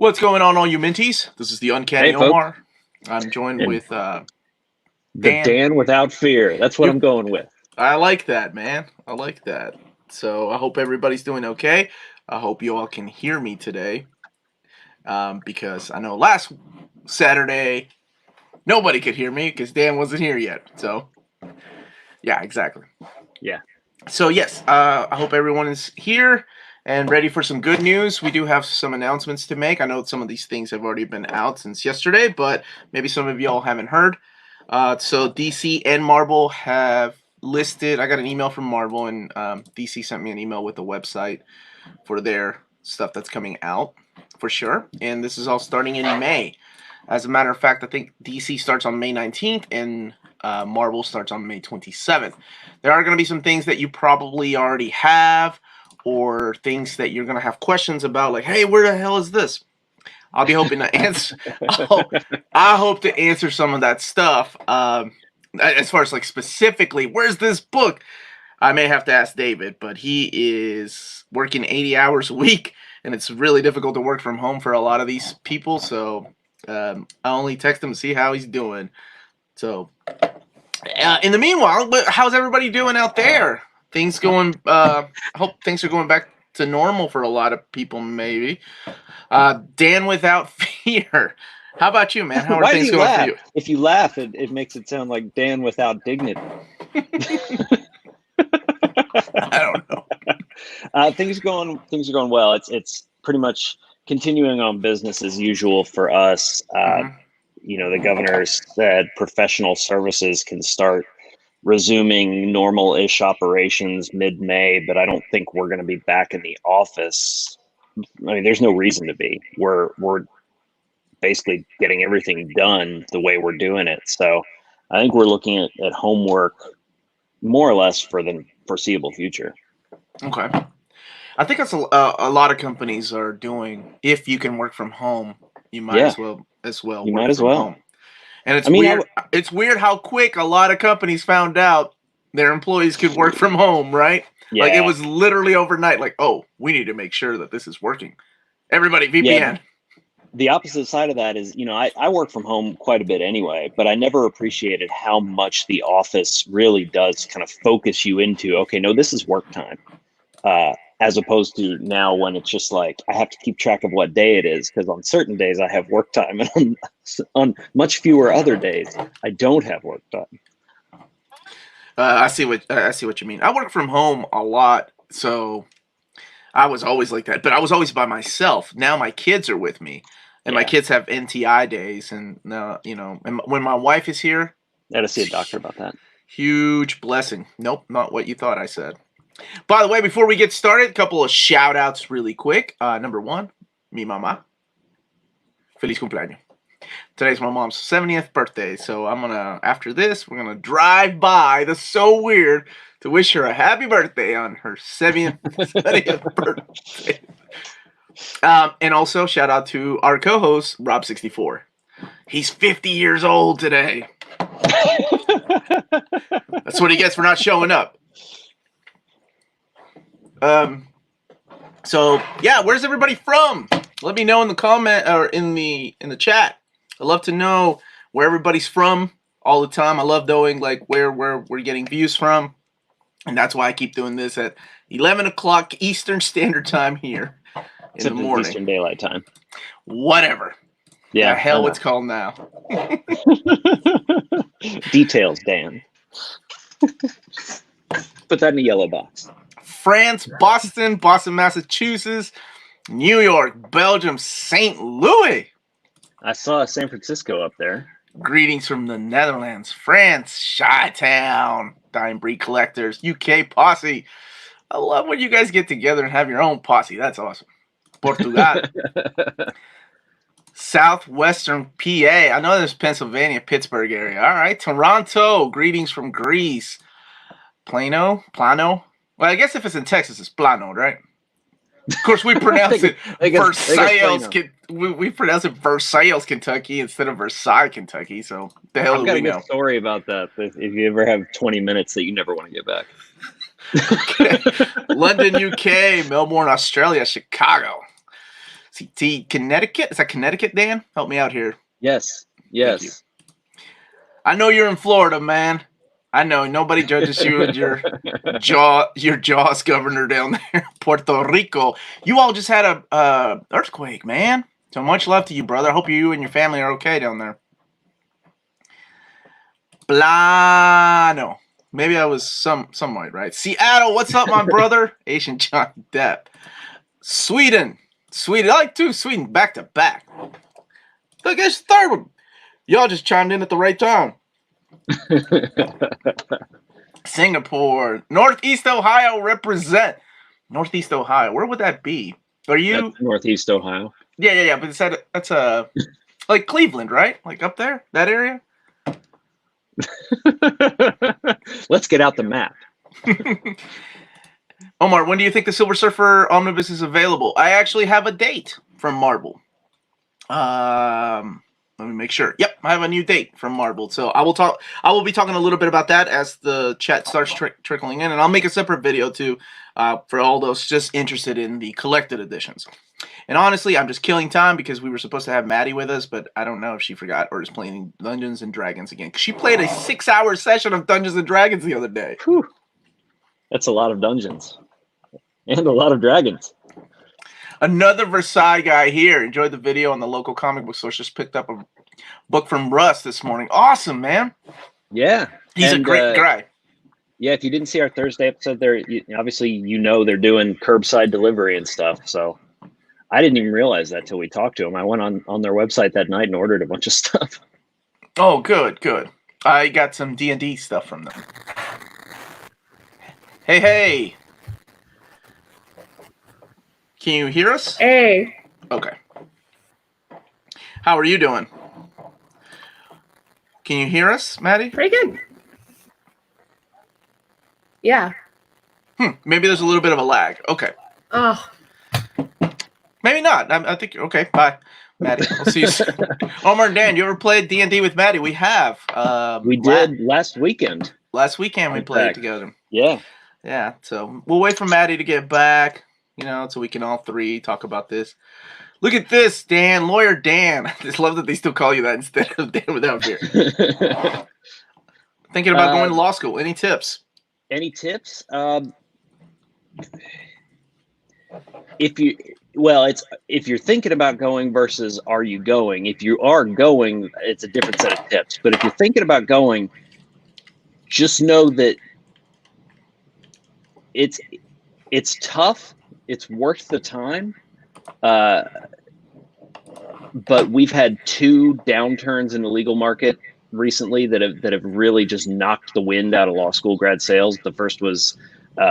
What's going on, all you minties? This is the Uncanny Hey, folks. Omar. I'm joined And with the Dan. Dan without fear. That's what You, I'm going with. I like that, man. I like that. So I hope everybody's doing okay. I hope you all can hear me today, because I know last Saturday nobody could hear me because Dan wasn't here yet. So yeah, exactly. Yeah. So yes, I hope everyone is here and ready for some good news. We do have some announcements to make. I know some of these things have already been out since yesterday, but maybe some of y'all haven't heard. So DC and Marvel have listed. I got an email from Marvel, and DC sent me an email with a website for their stuff that's coming out for sure. And this is all starting in May. As a matter of fact, I think DC starts on May 19th and Marvel starts on May 27th. There are going to be some things that you probably already have, or things that you're going to have questions about, like, hey, where the hell is this? I'll be hoping to answer. I hope to answer some of that stuff. As far as like specifically, where's this book? I may have to ask David, but he is working 80 hours a week, and it's really difficult to work from home for a lot of these people. So I only text him to see how he's doing. So in the meanwhile, how's everybody doing out there? Things going? I hope things are going back to normal for a lot of people. Maybe. Dan without fear. How about you, man? How are Why do things you going for laugh? you? If you laugh, it makes it sound like Dan without dignity. I don't know. Things are going well. It's pretty much continuing on business as usual for us. The governor said professional services can start resuming normal-ish operations mid-May, but I don't think we're going to be back in the office. I mean, there's no reason to be. We're basically getting everything done the way we're doing it. So I think we're looking at homework more or less for the foreseeable future. Okay. I think that's a lot of companies are doing. If you can work from home, you might Yeah, as well you might work as from well. home. And it's I mean, weird. It's weird how quick a lot of companies found out their employees could work from home, right? Like it yeah, was literally overnight. Like, oh, we need to make sure that this is working. Everybody, yeah. VPN. The opposite side of that is, I work from home quite a bit anyway, but I never appreciated how much the office really does kind of focus you into, okay, no, this is work time. As opposed to now when it's just like I have to keep track of what day it is, because on certain days I have work time, and on much fewer other days I don't have work time. I see what you mean. I work from home a lot, so I was always like that. But I was always by myself. Now my kids are with me, and my Yeah, kids have NTI days, and now and when my wife is here, I got to see a it's doctor about that. huge blessing. Nope, not what you thought I said. By the way, before we get started, a couple of shout outs really quick. Number one, mi mama. Feliz cumpleaños. Today's my mom's 70th birthday, so after this, we're gonna drive by the So Weird to wish her a happy birthday on her 70th birthday. And also, shout out to our co-host, Rob64. He's 50 years old today. That's what he gets for not showing up. So yeah, where's everybody from? Let me know in the comment or in the chat. I love to know where everybody's from all the time. I love knowing like where we're getting views from, and that's why I keep doing this at 11 o'clock Eastern Standard Time here in Except the it's morning. Eastern Daylight Time. Whatever. Yeah, the hell it's called now. Details, Dan. Put that in a yellow box. France, Boston, Massachusetts, New York, Belgium, St. Louis. I saw San Francisco up there. Greetings from the Netherlands, France, Chi-Town, Dying Breed Collectors, UK Posse. I love when you guys get together and have your own posse. That's awesome. Portugal. Southwestern PA. I know there's Pennsylvania, Pittsburgh area. All right. Toronto. Greetings from Greece. Plano. Well, I guess if it's in Texas, it's Plano, right? Of course, we pronounce it Versailles. We pronounce it Versailles, Kentucky, instead of Versailles, Kentucky. So the hell I've do got we a good know? story about that. If you ever have 20 minutes that you never want to get back. Okay. London, UK, Melbourne, Australia, Chicago. Connecticut. Is that Connecticut, Dan? Help me out here. Yes. Thank you. I know you're in Florida, man. I know nobody judges you and your Jaws governor down there, Puerto Rico. You all just had a earthquake, man. So much love to you, brother. I hope you and your family are okay down there. Blano. Maybe I was somewhat right. Seattle, what's up, my brother? Asian John Depp. Sweden. I like two Sweden back to back. Look, it's the third one. Y'all just chimed in at the right time. Singapore. Northeast Ohio represent. Northeast Ohio. Where would that be? Are you That's Northeast Ohio? Yeah. But that's like Cleveland, right? Like up there, that area. Let's get out the map. Omar, when do you think the Silver Surfer Omnibus is available? I actually have a date from Marvel. Let me make sure. Yep, I have a new date from Marvel. So I will be talking a little bit about that as the chat starts trickling in, and I'll make a separate video too for all those just interested in the collected editions. And honestly, I'm just killing time because we were supposed to have Maddie with us, but I don't know if she forgot or is playing Dungeons and Dragons again. She played a 6-hour session of Dungeons and Dragons the other day. Whew. That's a lot of dungeons and a lot of dragons. Another Versailles guy here. Enjoyed the video on the local comic book source. Just picked up a book from Russ this morning. Awesome, man. Yeah. He's a great guy. Yeah, if you didn't see our Thursday episode there, obviously they're doing curbside delivery and stuff. So I didn't even realize that till we talked to them. I went on their website that night and ordered a bunch of stuff. Oh, good. I got some D&D stuff from them. Hey. Can you hear us? Hey. Okay. How are you doing? Can you hear us, Maddie? Pretty good. Yeah. Maybe there's a little bit of a lag. Okay. Oh. Maybe not. I think you're okay. Bye, Maddie. I'll see you soon. Omar and Dan, you ever played D&D with Maddie? We have. We did last weekend. Last weekend we played together. Yeah. Yeah. So we'll wait for Maddie to get back, so we can all three talk about this. Look at this, Dan, Lawyer Dan. I just love that they still call you that instead of Dan without beer. Thinking about going to law school. Any tips? Any tips? If you're thinking about going versus are you going? If you are going, it's a different set of tips. But if you're thinking about going, just know that it's tough. It's worth the time. But we've had 2 downturns in the legal market recently that have really just knocked the wind out of law school grad sales. The first was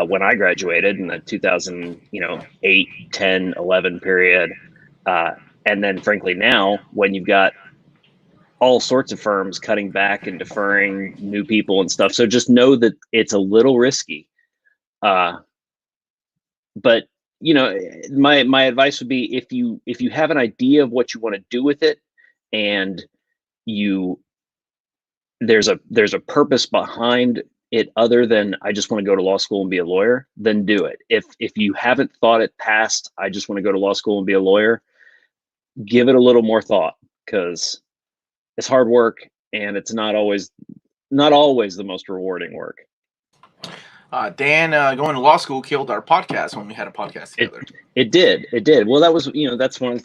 when I graduated in the 2008, 10, 11 period. And then frankly now, when you've got all sorts of firms cutting back and deferring new people and stuff. So just know that it's a little risky. But my advice would be if you have an idea of what you want to do with it and there's a purpose behind it other than I just want to go to law school and be a lawyer, then do it. If you haven't thought it past, I just want to go to law school and be a lawyer, give it a little more thought, because it's hard work and it's not always the most rewarding work. Dan, going to law school killed our podcast when we had a podcast together. It did. Well, that was, that's one,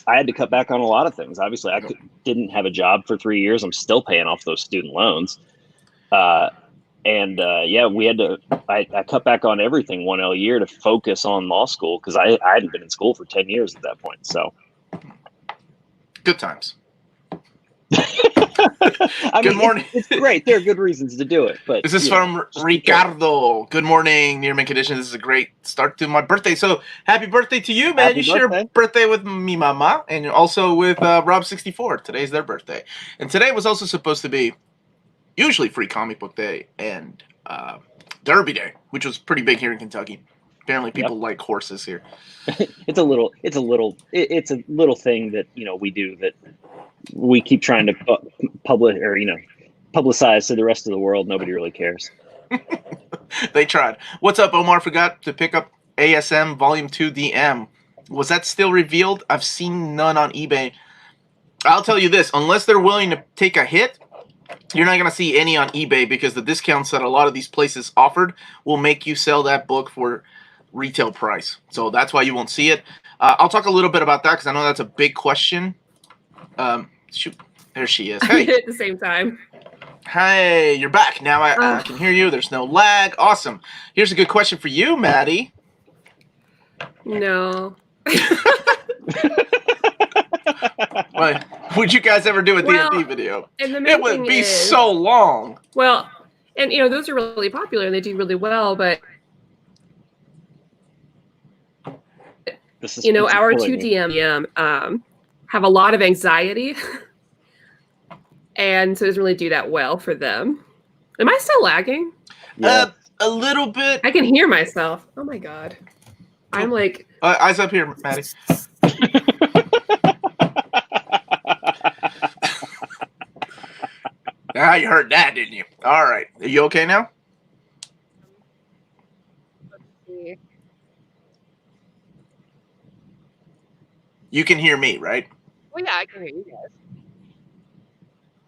I had to cut back on a lot of things. Obviously, I didn't have a job for 3 years. I'm still paying off those student loans. We had to, I cut back on everything 1L year to focus on law school because I hadn't been in school for 10 years at that point. So good times. Good morning. It's great. There are good reasons to do it. But this is from Ricardo. Good morning, Nearman Condition. This is a great start to my birthday. So happy birthday to you, man. You share birthday with me, mama, and also with Rob64. Today's their birthday. And today was also supposed to be usually Free Comic Book Day and Derby Day, which was pretty big here in Kentucky. Apparently people like horses here. It's a little thing that, we do that we keep trying to publicize to the rest of the world. Nobody really cares. They tried. What's up, Omar? Forgot to pick up ASM Volume 2 DM. Was that still revealed? I've seen none on eBay. I'll tell you this, unless they're willing to take a hit, you're not going to see any on eBay because the discounts that a lot of these places offered will make you sell that book for retail price. So that's why you won't see it. I'll talk a little bit about that because I know that's a big question. Shoot, there she is. Hey. At the same time. Hey, you're back. Now I can hear you. There's no lag. Awesome. Here's a good question for you, Maddie. No. What would you guys ever do a D&D video? And it would be so long. Well, and those are really popular and they do really well, but our 2 DM have a lot of anxiety. And so it doesn't really do that well for them. Am I still lagging? Yeah. A little bit. I can hear myself. Oh my God. I'm like... eyes up here, Maddie. You heard that, didn't you? All right. Are you okay now? Let's see. You can hear me, right? Oh yeah, I can hear you guys.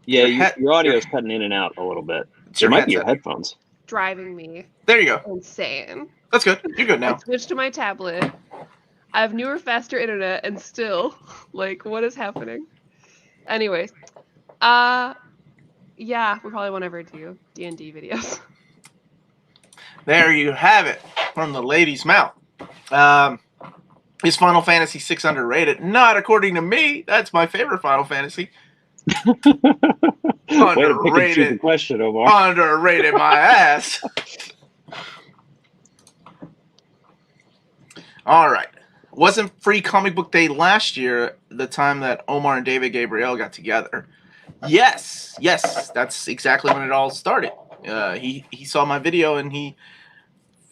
Yeah, your audio is cutting in and out a little bit. It might be your headphones. Driving me. There you go. Insane. That's good. You're good now. I switched to my tablet. I have newer, faster internet, and still, like, what is happening? Anyways, yeah, we probably won't ever do D&D videos. There you have it from the lady's mouth. Is Final Fantasy VI underrated? Not according to me. That's my favorite Final Fantasy. Underrated. The question, Omar. Underrated my ass. All right. Wasn't Free Comic Book Day last year the time that Omar and David Gabriel got together? Yes. That's exactly when it all started. He saw my video and he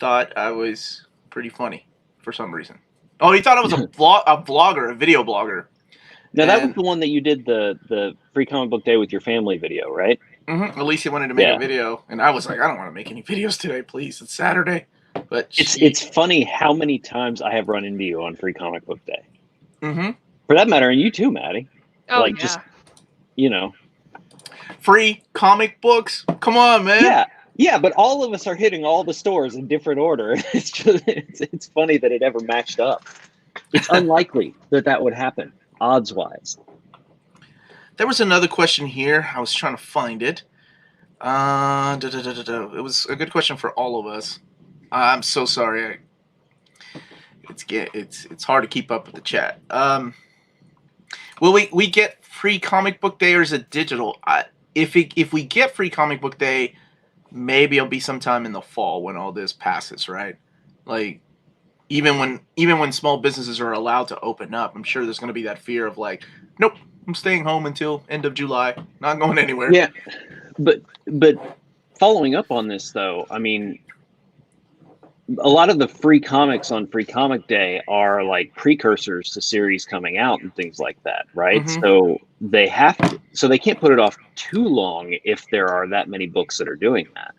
thought I was pretty funny for some reason. Oh, he thought I was a vlogger, a video blogger. Now, that was the one that you did the Free Comic Book Day with your family video, right? Mm-hmm. Alicia wanted to make a video, and I was like, I don't want to make any videos today, please. It's Saturday. But it's funny how many times I have run into you on Free Comic Book Day. Mm-hmm. For that matter, and you too, Maddie. Oh, just, free comic books? Come on, man. Yeah, but all of us are hitting all the stores in different order. It's just, it's funny that it ever matched up. It's unlikely that would happen, odds-wise. There was another question here. I was trying to find it. It was a good question for all of us. I'm so sorry. It's hard to keep up with the chat. Will we get Free Comic Book Day, or is it digital? If we get Free Comic Book Day, maybe it'll be sometime in the fall when all this passes, right? Like even when small businesses are allowed to open up, I'm sure there's going to be that fear of like, nope, I'm staying home until end of July, not going anywhere. Yeah, but following up on this though, I mean, a lot of the free comics on Free Comic Day are like precursors to series coming out and things like that, right? Mm-hmm. So they can't put it off too long if there are that many books that are doing that.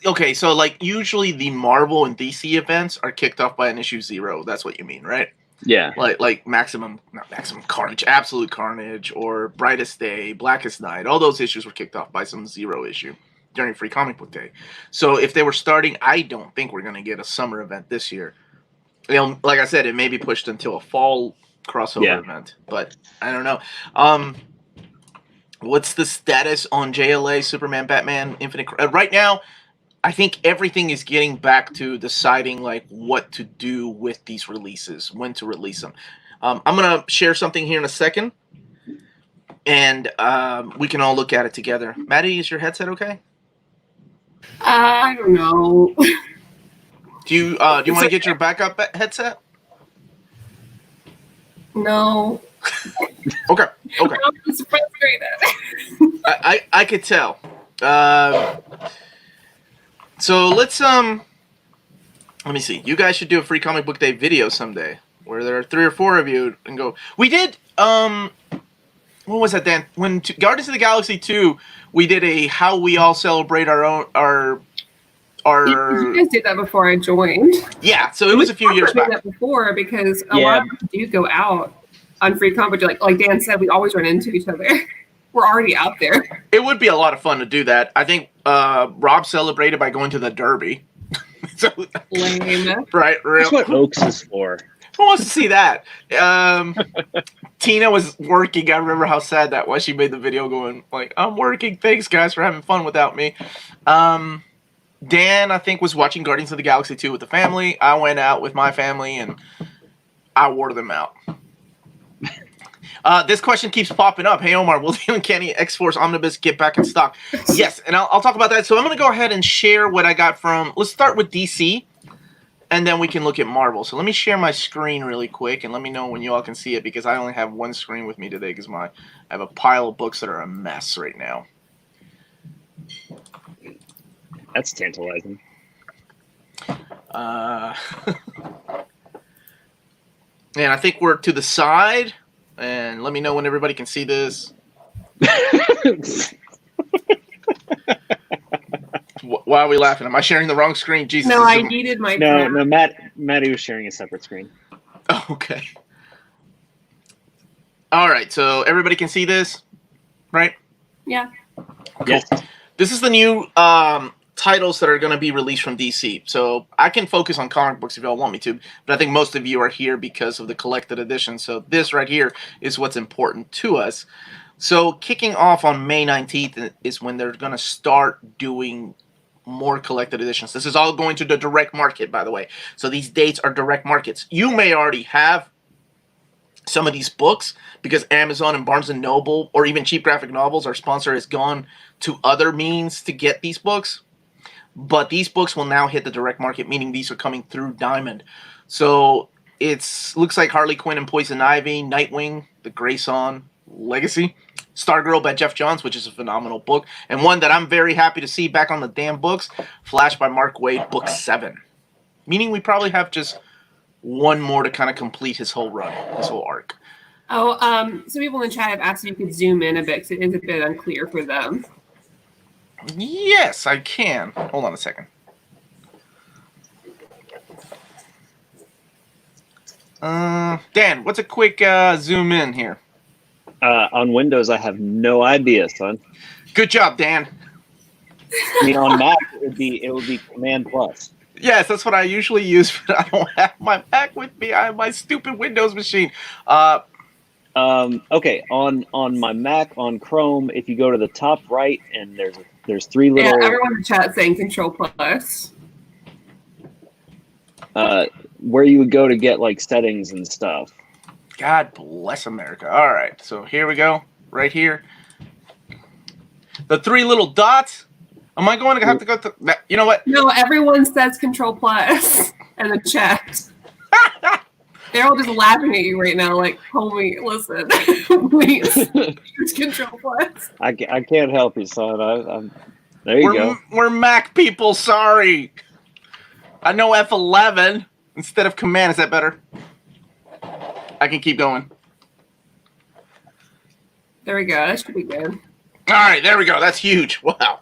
Okay, so like usually the Marvel and DC events are kicked off by an issue 0. That's what you mean, right? Yeah. Like Maximum Carnage, Absolute Carnage, or Brightest Day, Blackest Night. All those issues were kicked off by some 0 issue during Free Comic Book Day. So if they were starting, I don't think we're going to get a summer event this year. Like I said, it may be pushed until a fall crossover event, but I don't know. What's the status on JLA, Superman, Batman, Infinite? Right now, I think everything is getting back to deciding like what to do with these releases, when to release them. I'm going to share something here in a second, and we can all look at it together. Maddie, is your headset okay? I don't know. Do you want to get your backup headset? No. Okay. I'm surprised to hear that. I could tell. So let's let me see. You guys should do a Free Comic Book Day video someday where there are 3 or 4 of you and go. We did what was that, Dan? When Guardians of the Galaxy 2, we did a how we all celebrate our You guys did that before I joined. Yeah, so it was a few years back. That before because a lot of us do go out on free comp, but like Dan said, we always run into each other. We're already out there. It would be a lot of fun to do that. I think Rob celebrated by going to the Derby. So, lame. Right. That's what Oaks is for. Who wants to see that? Tina was working. I remember how sad that was. She made the video going like, "I'm working. Thanks, guys, for having fun without me." Dan, I think, was watching Guardians of the Galaxy 2 with the family. I went out with my family, and I wore them out. This question keeps popping up. Hey, Omar, will the Uncanny X-Force Omnibus get back in stock? Yes, and I'll talk about that. So I'm going to go ahead and share what I got from... Let's start with DC, and then we can look at Marvel. So let me share my screen really quick, and let me know when you all can see it, because I only have one screen with me today, because I have a pile of books that are a mess right now. That's tantalizing. And I think we're to the side. And let me know when everybody can see this. Why are we laughing? Am I sharing the wrong screen? Jesus. No, I needed my... No, Maddie was sharing a separate screen. Oh, okay. All right, so everybody can see this, right? Yeah. Cool. Yes. This is the new titles that are going to be released from DC. So I can focus on comic books if y'all want me to, but I think most of you are here because of the collected edition. So this right here is what's important to us. So kicking off on May 19th is when they're going to start doing more collected editions. This is all going to the direct market, by the way. So these dates are direct markets. You may already have some of these books because Amazon and Barnes & Noble or even Cheap Graphic Novels, our sponsor, has gone to other means to get these books. But these books will now hit the direct market, meaning these are coming through Diamond. So it looks like Harley Quinn and Poison Ivy, Nightwing, The Grayson Legacy, Stargirl by Jeff Johns, which is a phenomenal book, and one that I'm very happy to see back on the damn books, Flash by Mark Waid, book 7. Meaning we probably have just one more to kind of complete his whole run, his whole arc. Oh, some people in the chat have asked if you could zoom in a bit because it is a bit unclear for them. Yes, I can. Hold on a second. Dan, what's a quick zoom in here? On Windows, I have no idea, son. Good job, Dan. I mean, on Mac, it would be Command Plus. Yes, that's what I usually use, but I don't have my Mac with me. I have my stupid Windows machine. Okay, on my Mac, on Chrome, if you go to the top right, and there's three little... Yeah, everyone in the chat saying Control Plus. Where you would go to get, like, settings and stuff. God bless America. All right, so here we go, right here. The three little dots. Am I going to have to go to... You know what? No, everyone says Control Plus in the chat. They're all just laughing at you right now, like, homie, listen, please, use Control Plus. I can't help you, son. There you go. We're Mac people, sorry. I know F11 instead of Command. Is that better? I can keep going. There we go. That should be good. All right, there we go. That's huge. Wow.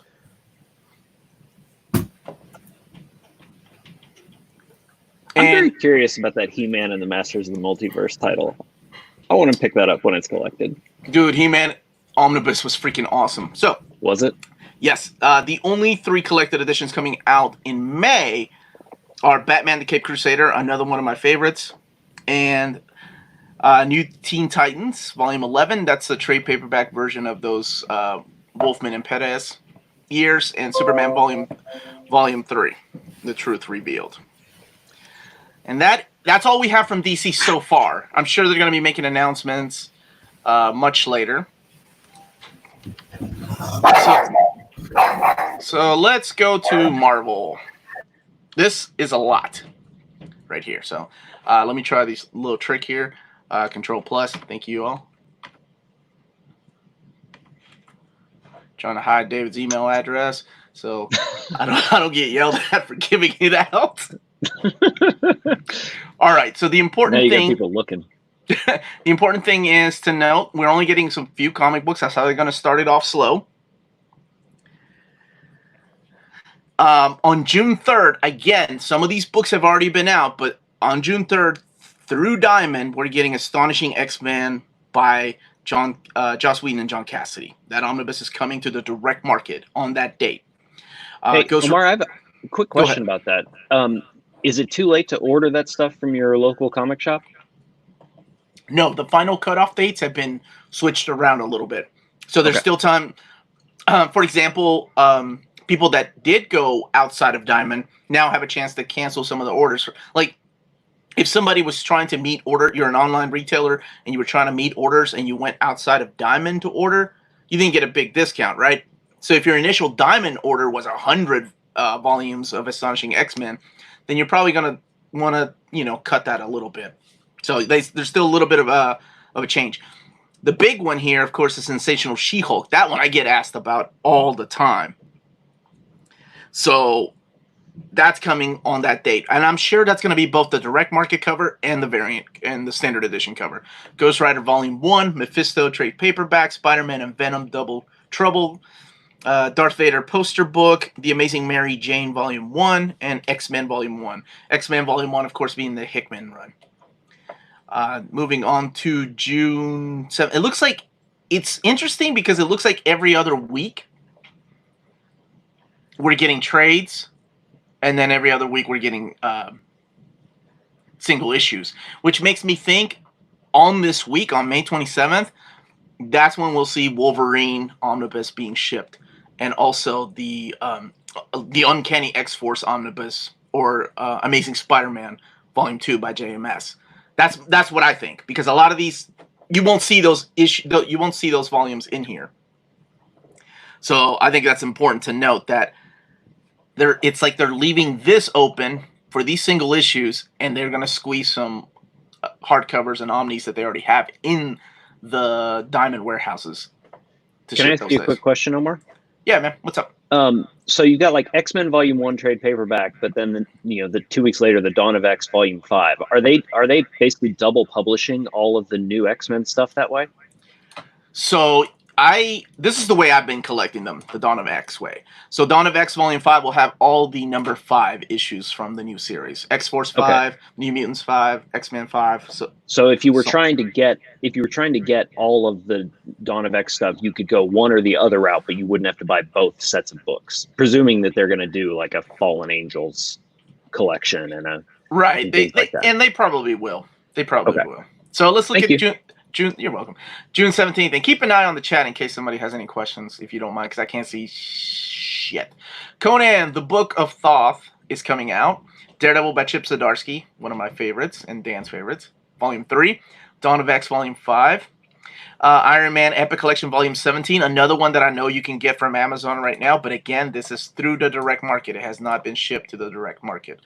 I'm very curious about that He-Man and the Masters of the Multiverse title. I want to pick that up when it's collected. Dude, He-Man Omnibus was freaking awesome. So, was it? Yes. The only 3 collected editions coming out in May are Batman the Cape Crusader, another one of my favorites, and New Teen Titans, Volume 11. That's the trade paperback version of those Wolfman and Perez years, and Superman Volume 3, The Truth Revealed. And that's all we have from DC so far. I'm sure they're going to be making announcements much later. So let's go to Marvel. This is a lot right here. So let me try this little trick here. Control Plus. Thank you all. Trying to hide David's email address so I don't get yelled at for giving it out. All right, so the important now you thing, got people looking. The important thing is to note we're only getting some few comic books. That's how they're going to start it off slow. On June 3rd, again, some of these books have already been out, but on June 3rd, through Diamond, we're getting Astonishing X-Men by Joss Whedon and John Cassidy. That omnibus is coming to the direct market on that date. Hey, Omar, I have a quick question about that. Is it too late to order that stuff from your local comic shop? No, the final cutoff dates have been switched around a little bit. So there's still time. For example, people that did go outside of Diamond now have a chance to cancel some of the orders. Like, if somebody was trying to meet order, you're an online retailer and you were trying to meet orders and you went outside of Diamond to order, you didn't get a big discount, right? So if your initial Diamond order was 100 volumes of Astonishing X-Men, then you're probably going to want to, cut that a little bit. So there's still a little bit of a change. The big one here, of course, is Sensational She-Hulk. That one I get asked about all the time. So that's coming on that date. And I'm sure that's going to be both the direct market cover and the variant and the standard edition cover. Ghost Rider Volume 1, Mephisto trade paperback, Spider-Man and Venom Double Trouble, Darth Vader poster book, The Amazing Mary Jane Volume 1, and X-Men Volume 1. X-Men Volume 1, of course, being the Hickman run. Moving on to June 7th. It looks like it's interesting because it looks like every other week we're getting trades, and then every other week we're getting single issues, which makes me think on this week, on May 27th, that's when we'll see Wolverine Omnibus being shipped, and also the Uncanny X-Force Omnibus or Amazing Spider-Man Volume 2 by JMS. That's what I think, because a lot of these you won't see those volumes in here. So I think that's important to note that it's like they're leaving this open for these single issues, and they're going to squeeze some hardcovers and omnis that they already have in the Diamond warehouses. Can I ask you a quick question, Omar? Yeah, man. What's up? So you got like X-Men Volume 1 trade paperback, but then the 2 weeks later, the Dawn of X Volume 5. Are they basically double publishing all of the new X-Men stuff that way? So this is the way I've been collecting them, the Dawn of X way. So Dawn of X Volume 5 will have all the number 5 issues from the new series. X-Force 5, New Mutants 5, X-Men 5. So if you were trying to get all of the Dawn of X stuff, you could go one or the other route, but you wouldn't have to buy both sets of books, presuming that they're going to do like a Fallen Angels collection and right. They probably will. They probably will. So let's look at June. You're welcome. June 17th, and keep an eye on the chat in case somebody has any questions, if you don't mind, because I can't see shit. Conan, the Book of Thoth, is coming out. Daredevil by Chip Zdarsky, one of my favorites and Dan's favorites. Volume 3. Dawn of X Volume 5. Iron Man Epic Collection Volume 17, another one that I know you can get from Amazon right now, but again, this is through the direct market. It has not been shipped to the direct market.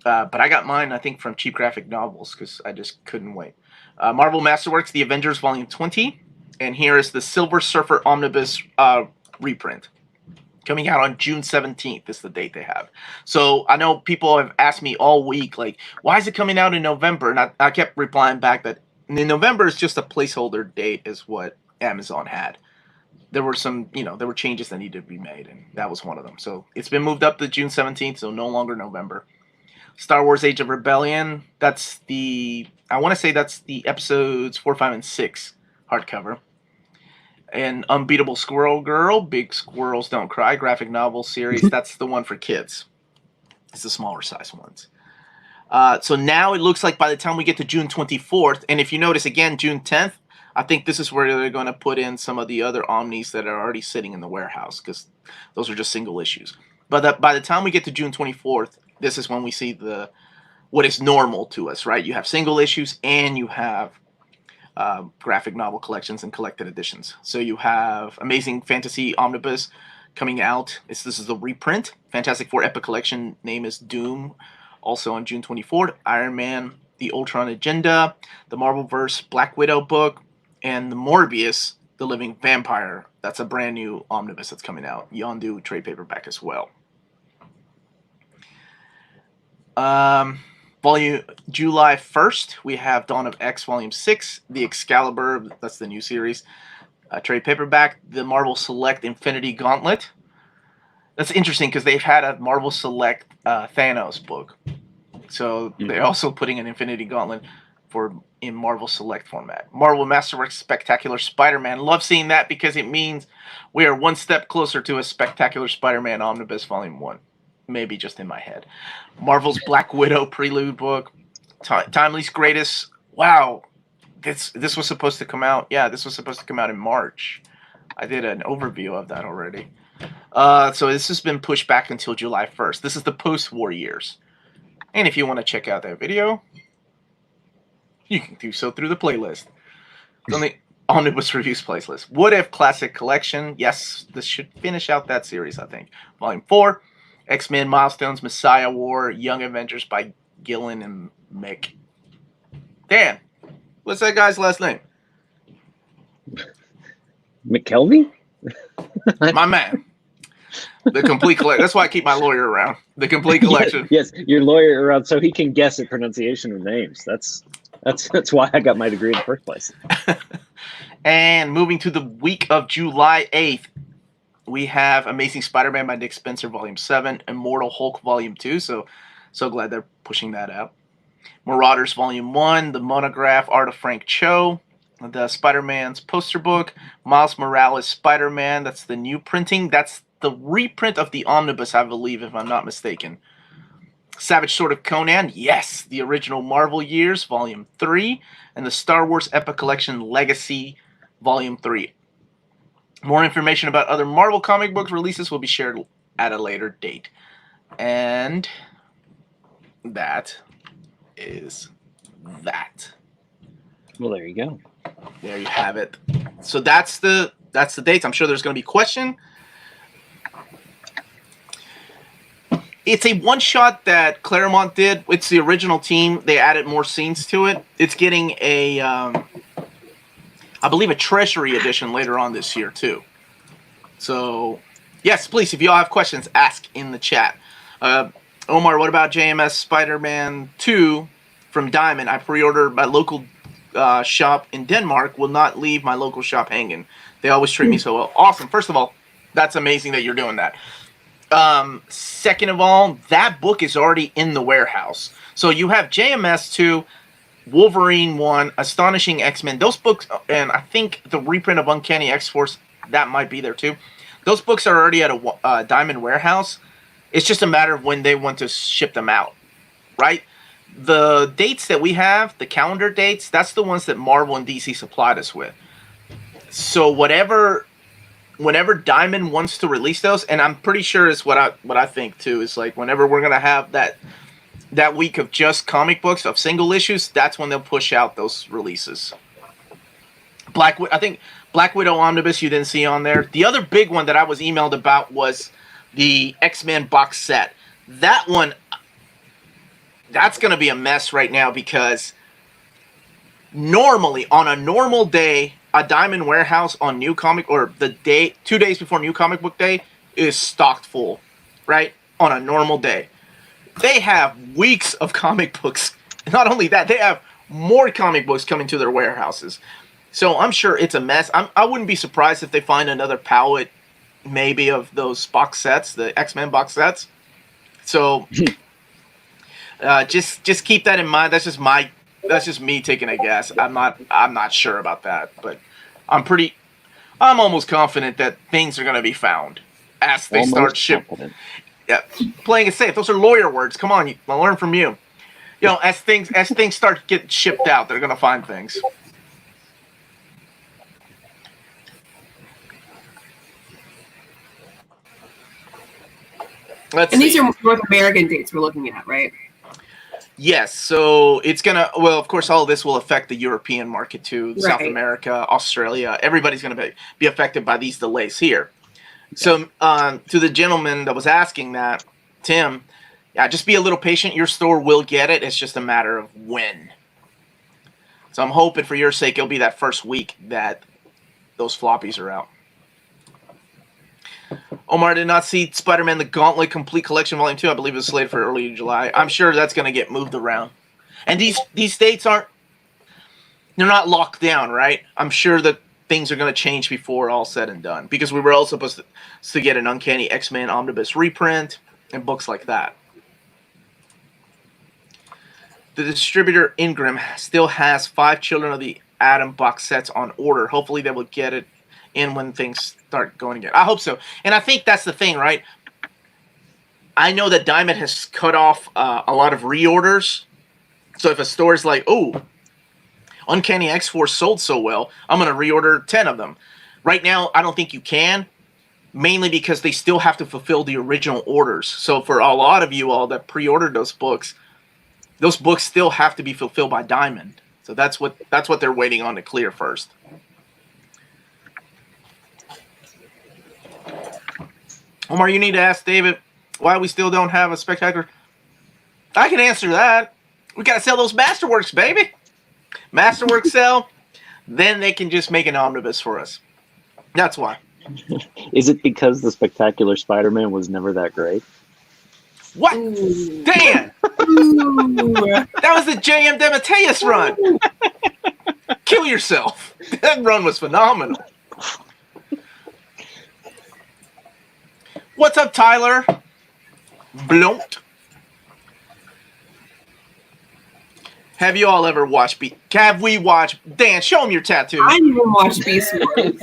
But I got mine, I think, from Cheap Graphic Novels because I just couldn't wait. Marvel Masterworks, The Avengers Volume 20. And here is the Silver Surfer Omnibus reprint. Coming out on June 17th is the date they have. So I know people have asked me all week, like, why is it coming out in November? And I kept replying back that in November is just a placeholder date is what Amazon had. There were some, there were changes that needed to be made, and that was one of them. So it's been moved up to June 17th, so no longer November. Star Wars Age of Rebellion, I want to say that's the episodes 4, 5, and 6 hardcover. And Unbeatable Squirrel Girl, Big Squirrels Don't Cry, graphic novel series. That's the one for kids. It's the smaller size ones. So now it looks like by the time we get to June 24th, and if you notice again, June 10th, I think this is where they're going to put in some of the other omnis that are already sitting in the warehouse, because those are just single issues. But by the time we get to June 24th, this is when we see what is normal to us, right? You have single issues and you have graphic novel collections and collected editions. So you have Amazing Fantasy Omnibus coming out. This is the reprint. Fantastic Four Epic Collection, name is Doom, also on June 24th. Iron Man, The Ultron Agenda, the Marvelverse Black Widow book, and the Morbius, The Living Vampire. That's a brand new omnibus that's coming out. Yondu trade paperback as well. Volume July 1st, we have Dawn of X Volume 6, The Excalibur, that's the new series, trade paperback, the Marvel Select Infinity Gauntlet, That's interesting because they've had a Marvel Select Thanos book. So they're also putting an Infinity Gauntlet in Marvel Select format. Marvel Masterworks Spectacular Spider-Man. Love seeing that because it means we are one step closer to a Spectacular Spider-Man Omnibus Volume 1. Maybe just in my head. Marvel's Black Widow Prelude book. Timely's Greatest. Wow. This was supposed to come out. Yeah, this was supposed to come out in March. I did an overview of that already. So this has been pushed back until July 1st. This is the post-war years. And if you want to check out that video, you can do so through the playlist. It's on the Omnibus Reviews playlist. What If Classic Collection. Yes, this should finish out that series, I think. Volume 4. X-Men Milestones, Messiah War, Young Avengers by Gillen and Mick. Dan, what's that guy's last name? McKelvey? My man. The complete collection. That's why I keep my lawyer around. The complete collection. Yes, your lawyer around so he can guess at pronunciation of names. That's why I got my degree in the first place. And moving to the week of July 8th, we have Amazing Spider-Man by Nick Spencer, Volume 7, Immortal Hulk, Volume 2. So glad they're pushing that out. Marauders, Volume 1, the monograph, Art of Frank Cho, the Spider-Man's poster book, Miles Morales Spider-Man. That's the new printing. That's the reprint of the Omnibus, I believe, if I'm not mistaken. Savage Sword of Conan, yes, the original Marvel Years, Volume 3, and the Star Wars Epic Collection Legacy, Volume 3. More information about other Marvel comic books releases will be shared at a later date. And that is that. Well, there you go. There you have it. So that's the dates. I'm sure there's going to be a question. It's a one-shot that Claremont did. It's the original team. They added more scenes to it. It's getting a, I believe, a Treasury edition later on this year, too. So, yes, please, if you all have questions, ask in the chat. Omar, what about JMS Spider-Man 2 from Diamond? I pre-ordered my local shop in Denmark. Will not leave my local shop hanging. They always treat me so well. Awesome. First of all, that's amazing that you're doing that. Second of all, that book is already in the warehouse. So you have JMS 2, Wolverine 1, Astonishing X-Men. Those books, and I think the reprint of Uncanny X-Force, that might be there too. Those books are already at a Diamond warehouse. It's just a matter of when they want to ship them out, right? The dates that we have, the calendar dates, that's the ones that Marvel and DC supplied us with. So whenever Diamond wants to release those, and I'm pretty sure it's what I think too, is like whenever we're gonna have that week of just comic books of single issues, that's when they'll push out those releases. I think Black Widow Omnibus you didn't see on there. The other big one that I was emailed about was the X-Men box set. That one, that's gonna be a mess right now because normally on a normal day, a Diamond warehouse on New Comic, or the day 2 days before New Comic Book Day, is stocked full, right? On a normal day. They have weeks of comic books. Not only that, they have more comic books coming to their warehouses. So I'm sure it's a mess. I wouldn't be surprised if they find another pallet, maybe, of those box sets, the X-Men box sets. So just keep that in mind. That's just me taking a guess. I'm not sure about that, but I'm almost confident that things are going to be found as they start shipping. Yeah, playing it safe. Those are lawyer words. Come on, I'll learn from you. You know, as things start getting shipped out, they're going to find things. These are North American dates we're looking at, right? Yes, so it's gonna. Well, of course, all of this will affect the European market too, Right. South America, Australia. Everybody's gonna be affected by these delays here. So, to the gentleman that was asking that, Tim, yeah, just be a little patient. Your store will get it. It's just a matter of when. So I'm hoping for your sake it'll be that first week that those floppies are out. Omar did not see Spider-Man: The Gauntlet Complete Collection Volume 2. I believe it was slated for early July. I'm sure that's going to get moved around. And these dates they're not locked down, right? I'm sure that things are going to change before all said and done. Because we were all supposed to get an Uncanny X-Men omnibus reprint and books like that. The distributor Ingram still has 5 Children of the Atom box sets on order. Hopefully they will get it in when things start going again. I hope so. And I think that's the thing, right? I know that Diamond has cut off a lot of reorders. So if a store's like, oh, Uncanny X-Force sold so well, I'm going to reorder 10 of them. Right now, I don't think you can, mainly because they still have to fulfill the original orders. So for a lot of you all that pre-ordered those books still have to be fulfilled by Diamond. So that's what they're waiting on to clear first. Omar, you need to ask David why we still don't have a spectacular. I can answer that. We got to sell those Masterworks, baby. Masterworks sell, then they can just make an omnibus for us. That's why. Is it because the Spectacular Spider-Man was never that great? What? Ooh. Dan! Ooh. That was the J.M. DeMatteis run. Kill yourself. That run was phenomenal. What's up, Tyler? Blunt. Have you all ever watched Have we watched Dan? Show him your tattoo. I didn't even watch Beast Wars.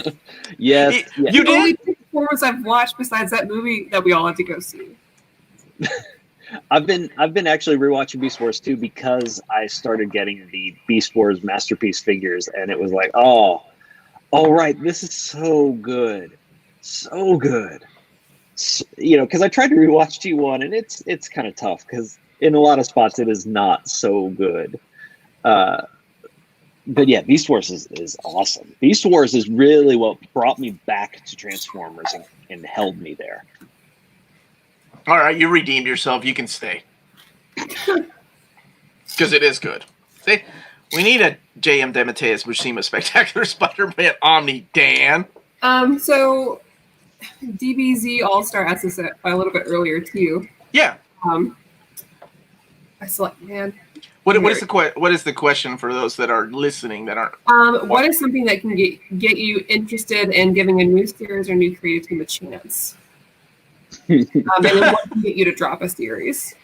Yes. You The only did? performance I've watched besides that movie that we all had to go see. I've been actually rewatching Beast Wars 2 because I started getting the Beast Wars Masterpiece figures, and it was like, oh, all right, this is so good, so good. So, because I tried to rewatch G1, and it's kind of tough because in a lot of spots it is not so good. But yeah, Beast Wars is awesome. Beast Wars is really what brought me back to Transformers and held me there. All right, you redeemed yourself. You can stay. Because it is good. See, we need a J.M. DeMatteis Buscema Spectacular Spider-Man Omni, Dan. So DBZ All-Star asked us a little bit earlier too. Yeah. I select man. What is the question for those that are listening that aren't? What is something that can get you interested in giving a new series or new creative team a chance? And then what can get you to drop a series?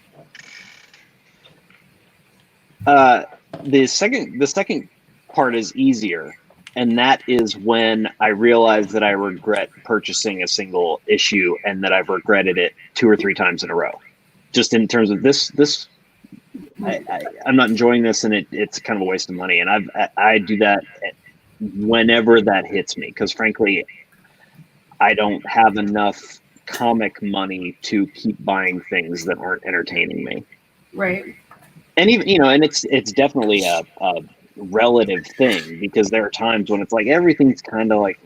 The second part is easier, and that is when I realized that I regret purchasing a single issue and that I've regretted it 2 or 3 times in a row. Just in terms of this I'm not enjoying this, and it's kind of a waste of money. And I do that whenever that hits me, because frankly, I don't have enough comic money to keep buying things that aren't entertaining me. Right. And even and it's definitely a relative thing, because there are times when it's like everything's kind of like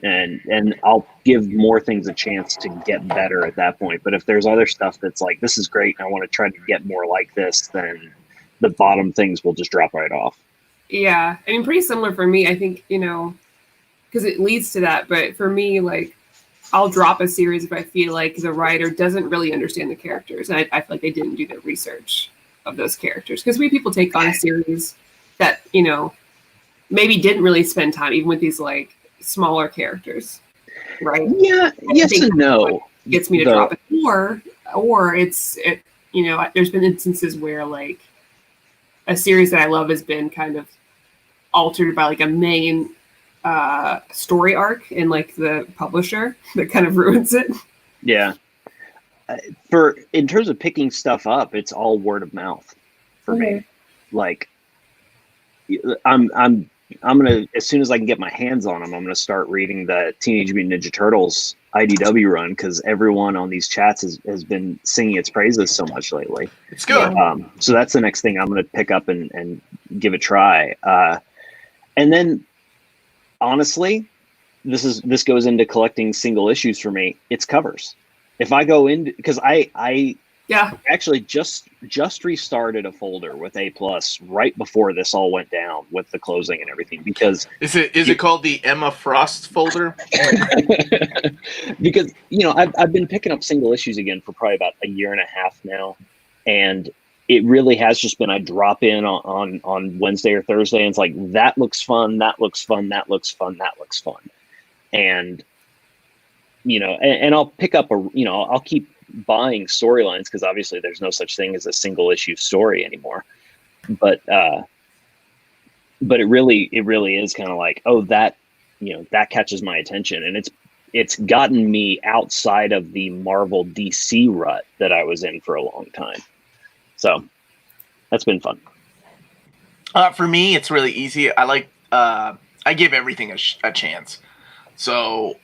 and I'll give more things a chance to get better at that point. But if there's other stuff that's like, this is great and I want to try to get more like this, then the bottom things will just drop right off. Yeah, I mean, pretty similar for me. I think because it leads to that. But for me, like, I'll drop a series if I feel like the writer doesn't really understand the characters, and I feel like they didn't do their research of those characters. Because people take on a series that maybe didn't really spend time even with these like smaller characters, right? Yeah, yes and no. Gets me to drop it, or there's been instances where like a series that I love has been kind of altered by like a main story arc in like the publisher that kind of ruins it. Yeah. In terms of picking stuff up, it's all word of mouth for me. Like, I'm gonna, as soon as I can get my hands on them, I'm gonna start reading the Teenage Mutant Ninja Turtles IDW run, because everyone on these chats has been singing its praises so much lately. It's good. So that's the next thing I'm gonna pick up and give a try. And then, honestly, this goes into collecting single issues for me. It's covers. If I go in, because I actually just restarted a folder with A+ right before this all went down with the closing and everything, because is it called the Emma Frost folder? Because I've been picking up single issues again for probably about a year and a half now, and it really has just been, I drop in on Wednesday or Thursday, and it's like, that looks fun, that looks fun, that looks fun, that looks fun. And, and I'll pick up I'll keep buying storylines, because obviously there's no such thing as a single issue story anymore. But it really is kind of like, oh, that catches my attention. And it's gotten me outside of the Marvel DC rut that I was in for a long time. So that's been fun. For me, it's really easy. I give everything a chance. So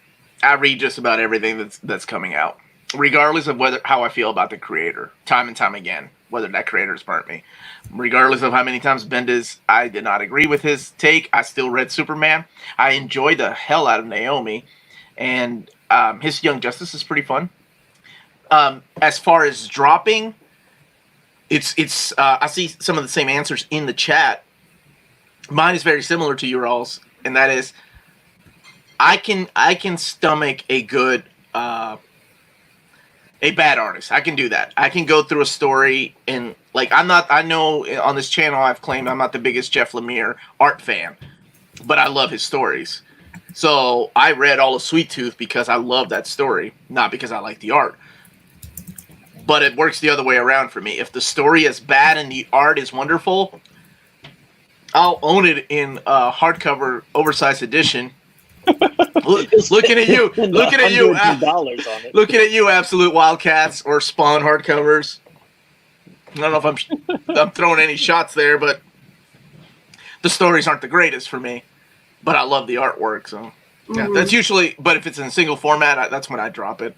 I read just about everything that's coming out, regardless of how I feel about the creator, time and time again, whether that creator's burnt me. Regardless of how many times Bendis, I did not agree with his take, I still read Superman. I enjoyed the hell out of Naomi, and his Young Justice is pretty fun. As far as dropping, it's I see some of the same answers in the chat. Mine is very similar to your all's, and that is, I can stomach a good a bad artist. I can do that. I can go through a story, and I know on this channel I've claimed I'm not the biggest Jeff Lemire art fan, but I love his stories. So I read all of Sweet Tooth because I love that story, not because I like the art. But it works the other way around for me. If the story is bad and the art is wonderful, I'll own it in a hardcover oversized edition. Looking at you, looking at you, looking at you, Absolute Wildcats or Spawn hardcovers. I don't know if I'm throwing any shots there, but the stories aren't the greatest for me. But I love the artwork, so yeah, that's usually. But if it's in single format, that's when I drop it.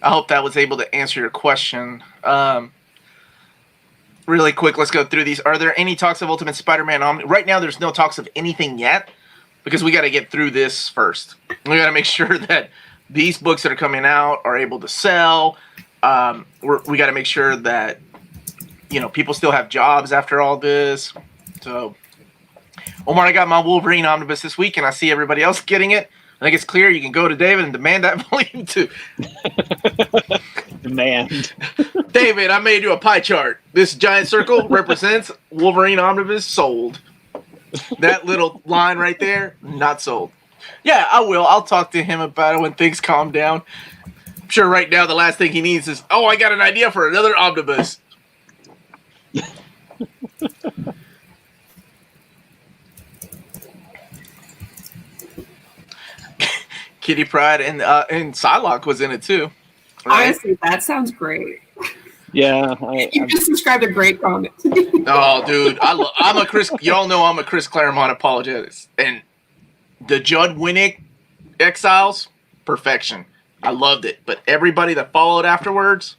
I hope that was able to answer your question. Really quick, let's go through these. Are there any talks of Ultimate Spider-Man Omni? Right now, there's no talks of anything yet, because we got to get through this first. We got to make sure that these books that are coming out are able to sell. We got to make sure that people still have jobs after all this. So, Omar, I got my Wolverine omnibus this week, and I see everybody else getting it. I think it's clear you can go to David and demand that volume too. Demand. David, I made you a pie chart. This giant circle represents Wolverine omnibus sold. That little line right there, not sold. Yeah, I will. I'll talk to him about it when things calm down. I'm sure right now the last thing he needs is, I got an idea for another omnibus. Kitty Pryde and Psylocke was in it too. Right? Honestly, that sounds great. Yeah, you just described a great comment. Oh, dude, I'm a Chris. Y'all know I'm a Chris Claremont apologist, and the Judd Winnick Exiles, perfection. I loved it, but everybody that followed afterwards,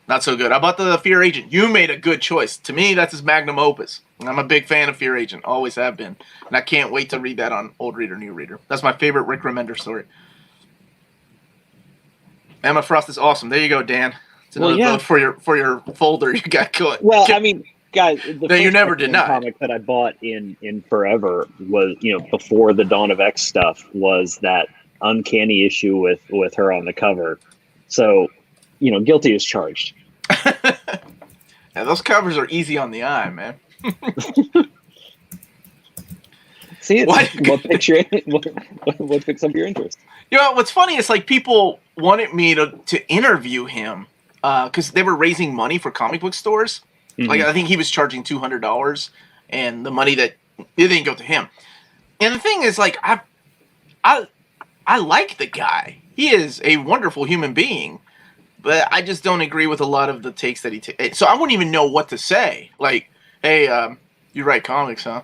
not so good. How about the Fear Agent? You made a good choice. To me, that's his magnum opus. I'm a big fan of Fear Agent, always have been, and I can't wait to read that on Old Reader, New Reader. That's my favorite Rick Remender story. Emma Frost is awesome. There you go, Dan. It's another vote for your folder you got going. Well, I mean, guys, the you never denied. Comic that I bought in forever was, before the Dawn of X stuff, was that Uncanny issue with her on the cover. So, guilty as charged. Yeah, those covers are easy on the eye, man. See, what picks up your interest? What's funny is people wanted me to interview him because they were raising money for comic book stores. Mm-hmm. I think he was charging $200, and the money that it didn't go to him. And the thing is, I like the guy. He is a wonderful human being, but I just don't agree with a lot of the takes that he takes. So I wouldn't even know what to say. Hey, you write comics, huh?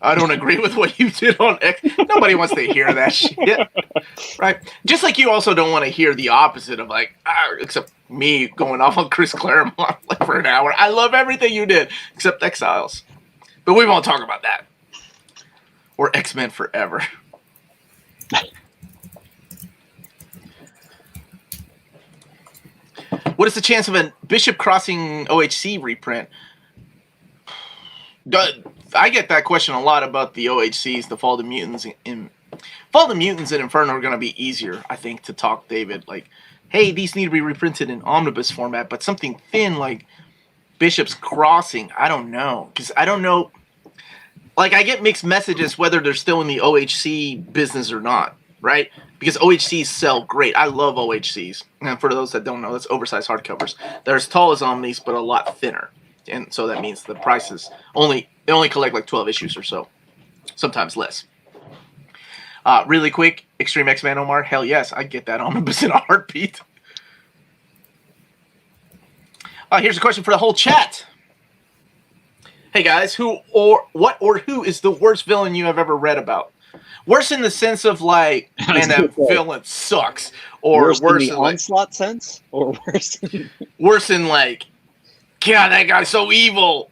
I don't agree with what you did on X. Nobody wants to hear that shit, right? Just like you also don't want to hear the opposite of except me going off on Chris Claremont for an hour. I love everything you did except Exiles, but we won't talk about that. Or X-Men Forever. What is the chance of a Bishop Crossing OHC reprint? I get that question a lot about the OHCs, the Fall of the Mutants. Fall of the Mutants and Inferno are going to be easier, I think, to talk, David. hey, these need to be reprinted in omnibus format, but something thin like Bishop's Crossing, I don't know. Because I don't know. Like, I get mixed messages whether they're still in the OHC business or not, right? Because OHCs sell great. I love OHCs. And for those that don't know, that's oversized hardcovers. They're as tall as Omnis, but a lot thinner. And so that means the prices they only collect like 12 issues or so. Sometimes less. Really quick, Extreme X-Men Omar, hell yes, I'd get that omnibus in a heartbeat. Here's a question for the whole chat. Hey guys, who is the worst villain you have ever read about? Worse in the sense of like, man, that villain sucks, or worse in the in onslaught like, sense, or worse. Worse in like, God, that guy's so evil.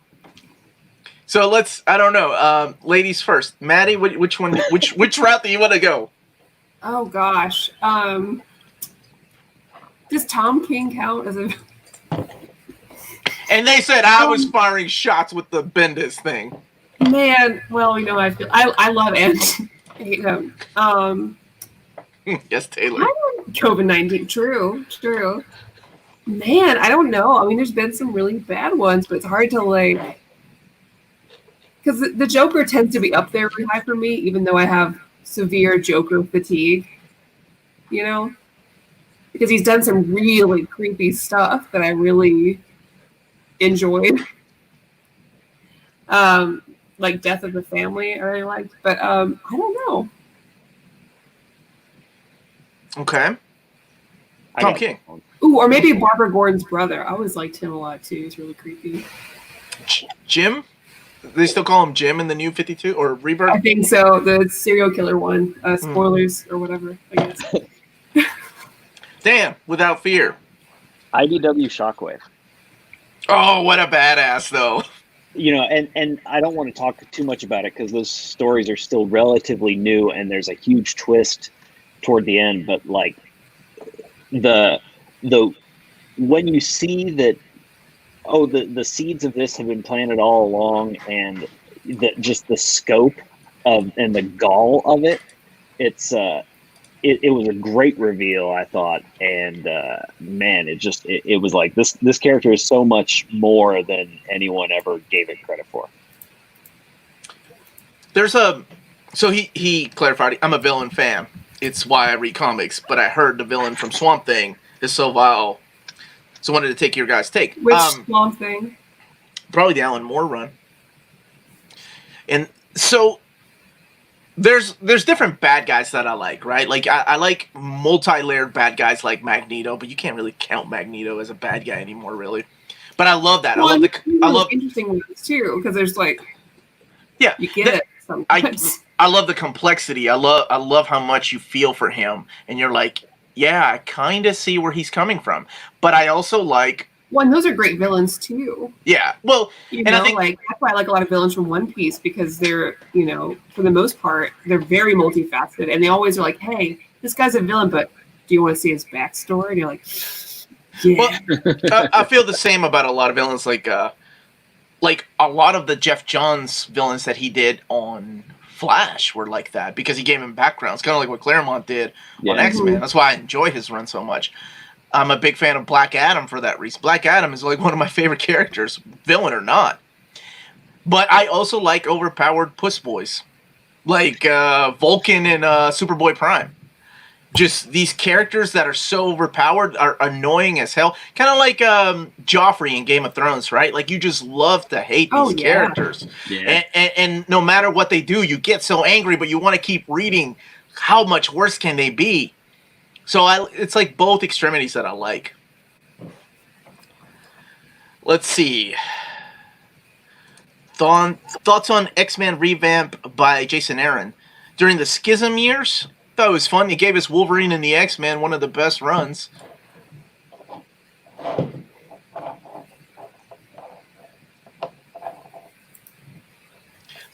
So I don't know. Ladies first, Maddie, which route do you want to go? Oh gosh, does Tom King count as a? And they said I was firing shots with the Bendis thing. Man, well, you know how I feel. I love Ant. I hate him. Yes, Taylor. COVID-19. True. Man, I don't know. I mean, there's been some really bad ones, but it's hard to like, because the Joker tends to be up there really high for me, even though I have severe Joker fatigue. You know, because he's done some really creepy stuff that I really enjoyed. Like Death of the Family, I really liked, but I don't know. Okay. Tom King. Ooh, or maybe Barbara Gordon's brother. I always liked him a lot too. He's really creepy. Jim? They still call him Jim in the New 52 or Rebirth? I think so. The serial killer one. Spoilers or whatever, I guess. Damn, Without Fear. IDW Shockwave. Oh, what a badass, though. You know, and I don't want to talk too much about it because those stories are still relatively new and there's a huge twist toward the end. But like the when you see that, the seeds of this have been planted all along, and just the scope of and the gall of it, it was a great reveal, I thought, and man, it was like this character is so much more than anyone ever gave it credit for. So he clarified, I'm a villain fan. It's why I read comics, but I heard the villain from Swamp Thing is so vile. So I wanted to take your guys' take. Which Swamp Thing? Probably the Alan Moore run. And so there's different bad guys that I like, right? Like I like multi-layered bad guys like Magneto, but you can't really count Magneto as a bad guy anymore, really. But I love that. Well, I love interesting ones too, because there's like, yeah, you get it sometimes. I love the complexity. I love how much you feel for him, and you're like, yeah, I kind of see where he's coming from. But I also like. Well, and those are great villains too. Yeah, well, I think like that's why I like a lot of villains from One Piece, because they're, for the most part, they're very multifaceted, and they always are like, hey, this guy's a villain, but do you want to see his backstory? And you're like, yeah. Well, I feel the same about a lot of villains, like a lot of the Jeff Johns villains that he did on Flash were like that because he gave him backgrounds, kind of like what Claremont did on X-Men. That's why I enjoy his run so much. I'm a big fan of Black Adam for that reason. Black Adam is like one of my favorite characters, villain or not. But I also like overpowered puss boys, like Vulcan and Superboy Prime. Just these characters that are so overpowered are annoying as hell. Kind of like Joffrey in Game of Thrones, right? Like you just love to hate these characters. Yeah. And no matter what they do, you get so angry, but you want to keep reading how much worse can they be. So it's like both extremities that I like. Let's see. Thoughts on X-Men revamp by Jason Aaron. During the Schism years, I thought it was fun. He gave us Wolverine and the X-Men one of the best runs.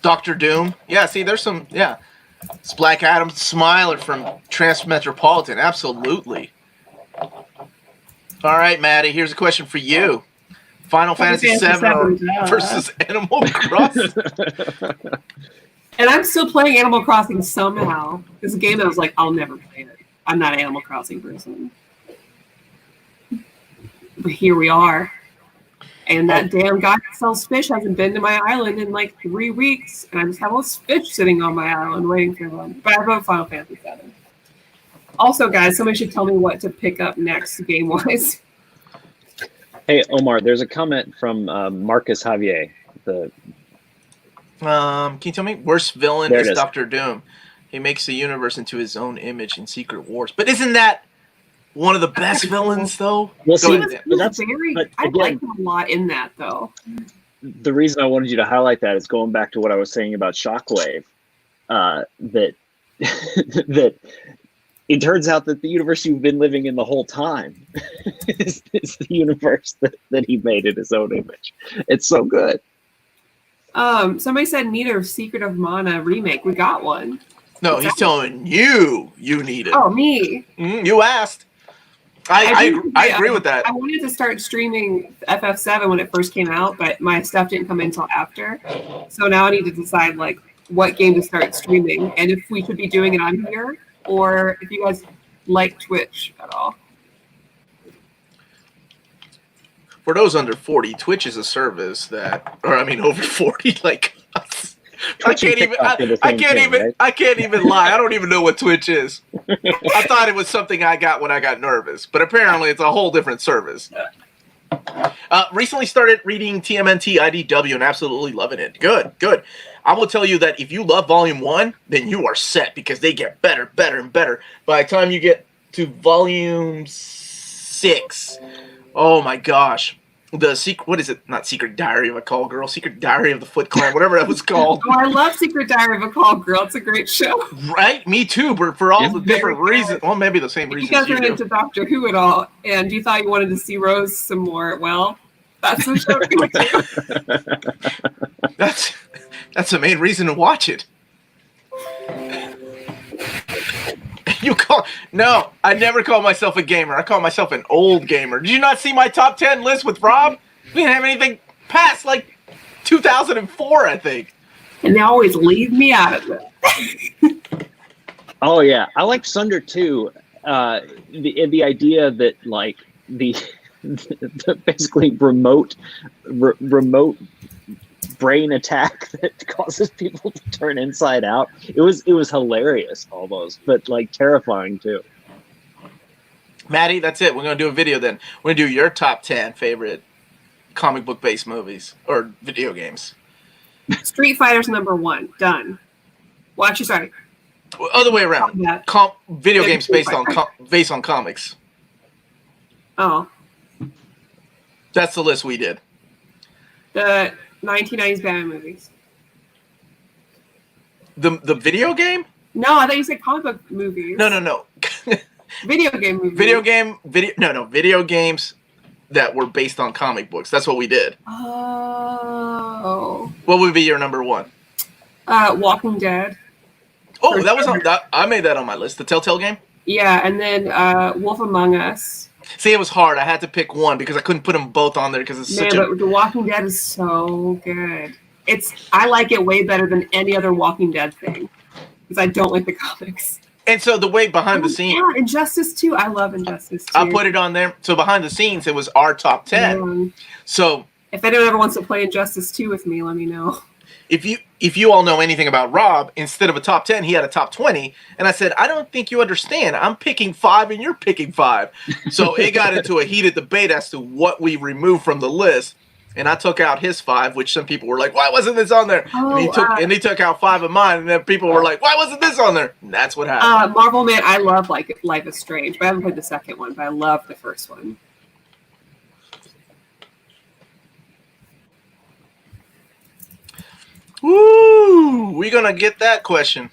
Dr. Doom. Yeah, see, there's some, yeah. It's Black Adam Smiler from Transmetropolitan. Absolutely. All right, Maddie, here's a question for you. Final Fantasy VII versus Animal Crossing. And I'm still playing Animal Crossing somehow. It's a game that I was like, I'll never play it. I'm not an Animal Crossing person. but here we are. And that damn guy that sells fish hasn't been to my island in like 3 weeks, and I just have all this fish sitting on my island waiting for him. But I vote Final Fantasy VII. Also, guys, somebody should tell me what to pick up next game-wise. Hey, Omar, there's a comment from Marcus Javier. Can you tell me? Worst villain There it is is. Doctor Doom. He makes the universe into his own image in Secret Wars. But isn't that one of the best villains, though? Well, Go see, ahead, Dan. He was that's- very, but I again- liked him a lot in that, though. The reason I wanted you to highlight that is going back to what I was saying about Shockwave. That that it turns out that the universe you've been living in the whole time is the universe that he made in his own image. It's so good. Somebody said need a Secret of Mana remake. We got one. No, he's telling you need it. Oh, me. You asked. I agree with that. I wanted to start streaming FF7 when it first came out, but my stuff didn't come in until after. So now I need to decide like what game to start streaming and if we should be doing it on here or if you guys like Twitch at all. For those under 40, Twitch is a service that, or I mean over 40, like us. I Twitch and can't even. TikTok are the I same can't thing, even. right? I can't even lie. I don't even know what Twitch is. I thought it was something I got when I got nervous, but apparently it's a whole different service. Recently started reading TMNT IDW and absolutely loving it. Good. I will tell you that if you love Volume 1, then you are set because they get better, and better. By the time you get to Volume 6, oh my gosh. The secret, what is it? Not Secret Diary of a Call Girl, Secret Diary of the Foot Clan, whatever that was called. Oh, I love Secret Diary of a Call Girl. It's a great show. Right? Me too, but for all Yeah. the different Very reasons. Well, maybe the same If you reasons guys you are do. into Doctor Who at all, and you thought you wanted to see Rose some more, well, that's the show to do. That's the main reason to watch it. No, I never call myself a gamer. I call myself an old gamer. Did you not see my top 10 list with Rob? We didn't have anything past like 2004, I think. And they always leave me out of it. Oh yeah, I like Sunder too. The idea that like the basically remote brain attack that causes people to turn inside out. It was hilarious almost, but like terrifying too. Maddie, that's it. We're gonna do a video then. We're gonna do your top 10 favorite comic book based movies or video games. Street Fighter's #1. Done. Well, actually, sorry. Other way around. Yeah. Video Yeah, games Street based on comics. Oh, That's the list we did. the 1990s Batman movies. The video game? No, I thought you said comic book movies. No. Video game movies. Video games that were based on comic books. That's what we did. Oh. What would be your number one? Walking Dead. Oh, For that was on sure. that. I made that on my list. The Telltale game. Yeah, and then Wolf Among Us. See, it was hard. I had to pick one because I couldn't put them both on there because it's Man, such a. but The Walking Dead is so good. I like it way better than any other Walking Dead thing because I don't like the comics. And so the way behind the scenes, Yeah, Injustice 2. I love Injustice 2. I put it on there. So behind the scenes, it was our top 10. Man. So If anyone ever wants to play Injustice 2 with me, let me know. if you all know anything about Rob, instead of a top 10, he had a top 20. And I said, I don't think you understand. I'm picking 5 and you're picking 5. So it got into a heated debate as to what we removed from the list. And I took out his 5, which some people were like, why wasn't this on there? Oh, and he took out 5 of mine. And then people were like, why wasn't this on there? And that's what happened. Marvel Man, I love like Life is Strange, but I haven't played the second one, but I love the first one. Woo! We're going to get that question.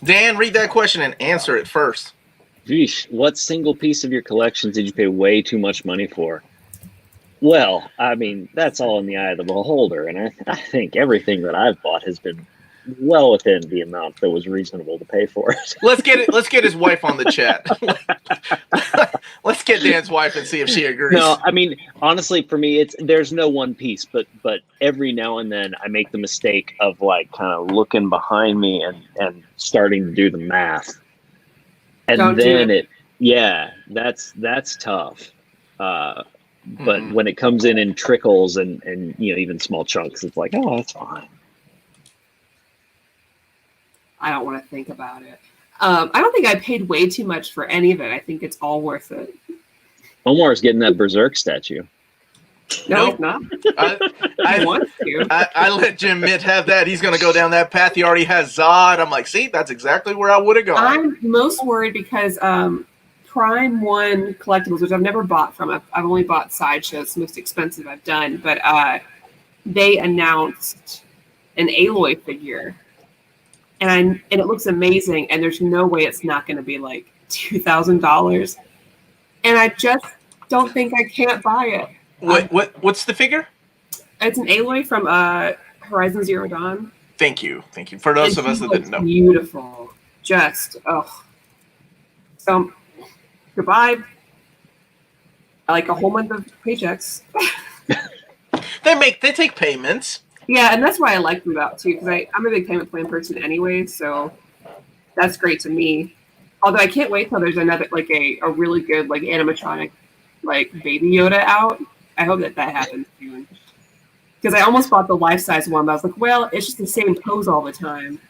Dan, read that question and answer it first. Geesh, what single piece of your collection did you pay way too much money for? Well, I mean, that's all in the eye of the beholder, and I think everything that I've bought has been well within the amount that was reasonable to pay for it. Let's get his wife on the chat. Let's get Dan's wife and see if she agrees. No, I mean, honestly, for me, there's no one piece, but every now and then I make the mistake of like kind of looking behind me and starting to do the math, and Don't do then it. that's tough. But when it comes in trickles and even small chunks, it's like, oh, that's fine. I don't want to think about it. I don't think I paid way too much for any of it. I think it's all worth it. Omar's getting that Berserk statue. No, Nope. it's not. I want to. I let Jim Mitt have that. He's going to go down that path. He already has Zod. I'm like, see, that's exactly where I would have gone. I'm most worried because Prime One collectibles, which I've never bought from. I've only bought Sideshow. It's the most expensive I've done. But they announced an Aloy figure. And it looks amazing. And there's no way it's not going to be like $2,000. And I just don't think I can't buy it. What's the figure? It's an Aloy from Horizon Zero Dawn. Thank you. For those of us that didn't know. Beautiful. Just, So, goodbye. I like a whole month of paychecks. They take payments. Yeah, and that's why I like them out too, because I'm a big payment plan person anyway, so that's great to me. Although I can't wait till there's another, like a really good like animatronic like Baby Yoda out. I hope that happens soon. Because I almost bought the life-size one, but I was like, well, it's just the same pose all the time.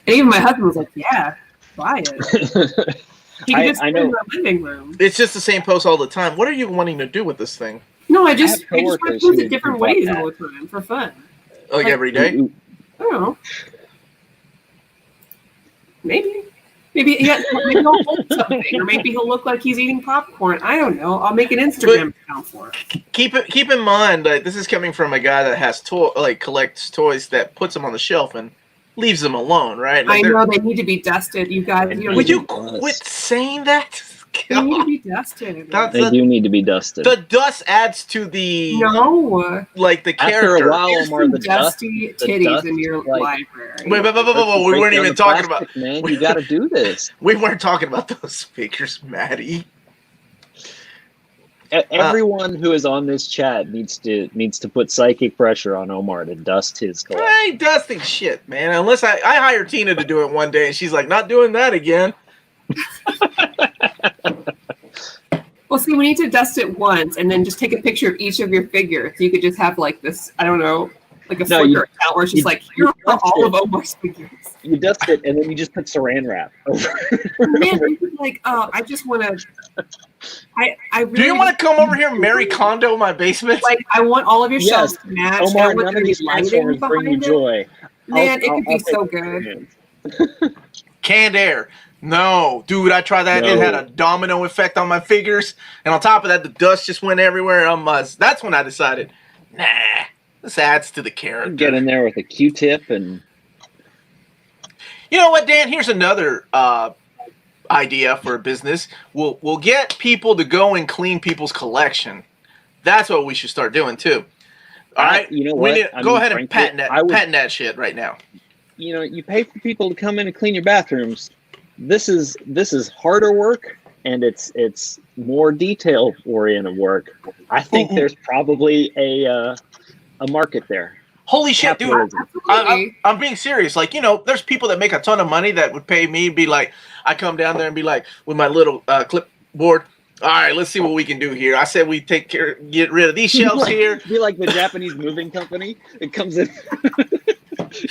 And even my husband was like, yeah, buy it. He can just put it in the living room. It's just the same pose all the time. What are you wanting to do with this thing? No, I just want to pose it different ways all the time for fun. Like every day? I don't know. Maybe he'll hold something, or maybe he'll look like he's eating popcorn. I don't know. I'll make an Instagram account for it. Keep in mind that this is coming from a guy that has collects toys that puts them on the shelf and leaves them alone, right? Like I know they need to be dusted. You guys, would you quit saying that? They need to be dusted. They do need to be dusted. The dust adds to the the character. After a while, Omar, the dusty titties in your library. Wait, we weren't even talking about. Man, you got to do this. We weren't talking about those figures, Maddie. Everyone who is on this chat needs to put psychic pressure on Omar to dust his collection. I ain't dusting shit, man. Unless I hire Tina to do it one day, and she's like, not doing that again. Well, see, we need to dust it once, and then just take a picture of each of your figures. So you could just have like this, I don't know, like a Flickr account where it's just like, here are all of Omar's figures. You dust it, and then you just put saran wrap over. Man, like, I just want to. I really do you want to come over here and Mary Kondo my basement? Like, I want all of your shelves to match. Omar, none of these platforms bring you joy. Man, it could be so good. Canned air. No, dude, I tried that. No. It had a domino effect on my figures. And on top of that, the dust just went everywhere. That's when I decided, nah, this adds to the character. Get in there with a Q-tip and... You know what, Dan? Here's another idea for a business. We'll get people to go and clean people's collection. That's what we should start doing, too. All right? You know what? Go ahead and patent that shit right now. You know, you pay for people to come in and clean your bathrooms. This is harder work, and it's more detail oriented work. I think there's probably a market there. Holy shit, dude! I'm being serious. Like, you know, there's people that make a ton of money that would pay me. Be like, I come down there and be like, with my little clipboard. All right, let's see what we can do here. I said we get rid of these shelves here. Be like the Japanese moving company. It comes in.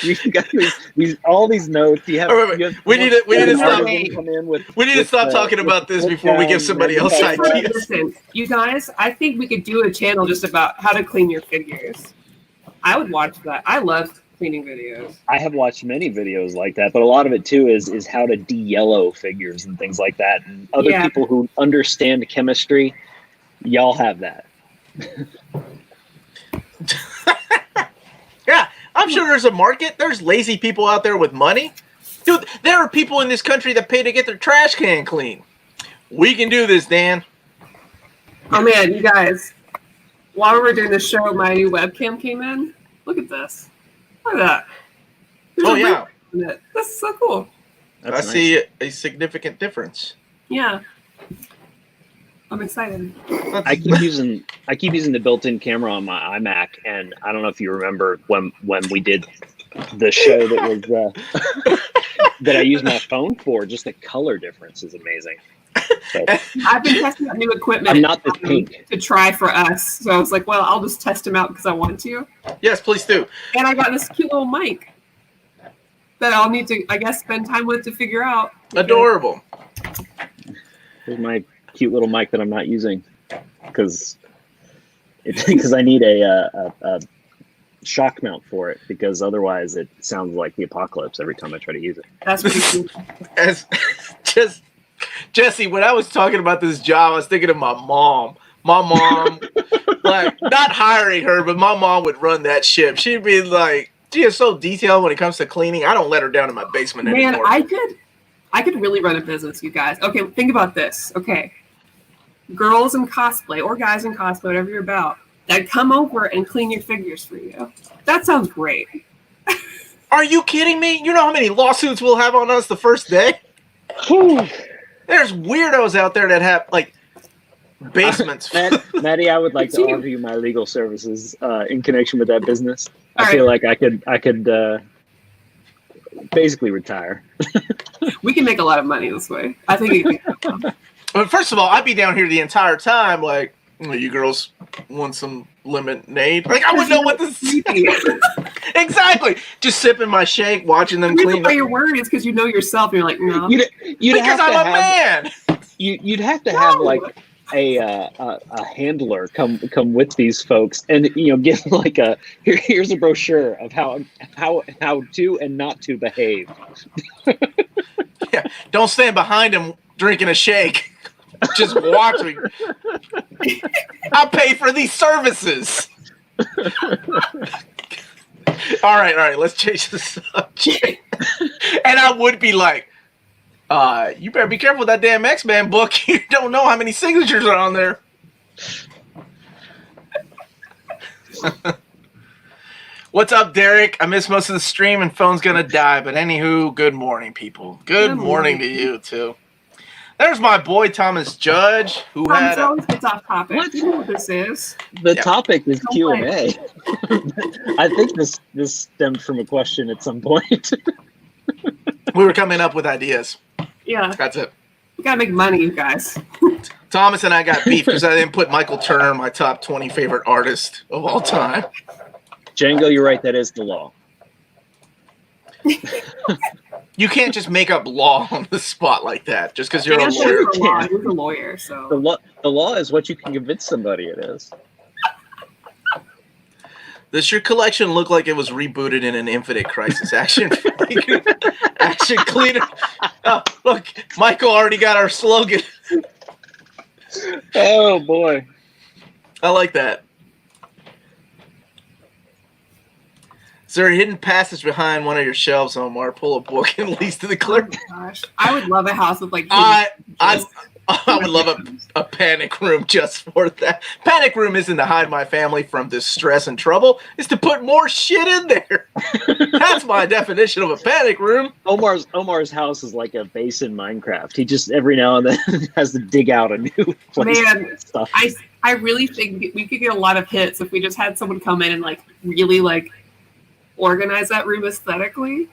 You got all these notes. You have. We need to stop. We need to stop talking about this before we give somebody else ideas. Listen, you guys, I think we could do a channel just about how to clean your figures. I would watch that. I love cleaning videos. I have watched many videos like that, but a lot of it too is how to de-yellow figures and things like that. And other people who understand chemistry, y'all have that. Yeah. I'm sure there's a market. There's lazy people out there with money. Dude, there are people in this country that pay to get their trash can clean. We can do this, Dan. Oh, man, you guys. While we were doing the show, my new webcam came in. Look at this. Look at that. There's This is so cool. I see a significant difference. Yeah. I'm excited. I keep using the built-in camera on my iMac, and I don't know if you remember when we did the show that was that I used my phone for. Just the color difference is amazing. I've been testing out new equipment. I'm not this pink. To try for us. So I was like, well, I'll just test them out because I want to. Yes, please do. And I got this cute little mic that I'll need to, I guess, spend time with to figure out. Adorable. Here's my cute little mic that I'm not using because I need a shock mount for it, because otherwise it sounds like the apocalypse every time I try to use it. That's pretty cool. Jesse, when I was talking about this job, I was thinking of my mom. My mom, like, not hiring her, but my mom would run that ship. She'd be like, she is so detailed when it comes to cleaning. I don't let her down in my basement anymore. Man, I could really run a business, you guys. Okay, think about this. Okay. Girls in cosplay or guys in cosplay, whatever you're about, that come over and clean your figures for you. That sounds great. Are you kidding me? You know how many lawsuits we'll have on us the first day? There's weirdos out there that have, like, basements. Maddie, I would like to offer you my legal services in connection with that business. All I feel like I could basically retire. We can make a lot of money this way. I think. But first of all, I'd be down here the entire time, like, you girls want some lemonade? Like, I wouldn't know what this is. Exactly. Just sipping my shake, watching them clean. The way your word is because you know yourself. And you're like, no. Because I'm a man. You'd have to have like a handler come with these folks, and give like here's a brochure of how to and not to behave. Yeah, don't stand behind him drinking a shake. Just watching. I'll pay for these services. All right. Let's change the subject. And I would be like, you better be careful with that damn X-Men book. You don't know how many signatures are on there. What's up, Derek? I missed most of the stream and phone's gonna die. But anywho, good morning, people. Good morning to you too. There's my boy Thomas Judge, who had. Always gets off topic. You know what this is? The topic is Q&A. I think this stemmed from a question at some point. We were coming up with ideas. Yeah. That's it. We gotta make money, you guys. Thomas and I got beef because I didn't put Michael Turner, my top 20 favorite artist of all time. Django, you're right. That is the law. You can't just make up law on the spot like that just because you're a lawyer. He's a lawyer, so the law is what you can convince somebody it is. Does your collection look like it was rebooted in an Infinite Crisis action cleaner? Oh, look, Michael already got our slogan. Oh boy, I like that. Is there a hidden passage behind one of your shelves, Omar? Pull a book and lease to the clerk. Oh my gosh, I would love a house with like. I would love a panic room just for that. Panic room isn't to hide my family from distress and trouble. It's to put more shit in there. That's my definition of a panic room. Omar's house is like a base in Minecraft. He just every now and then has to dig out a new place. Man, stuff. I really think we could get a lot of hits if we just had someone come in and like really like organize that room aesthetically.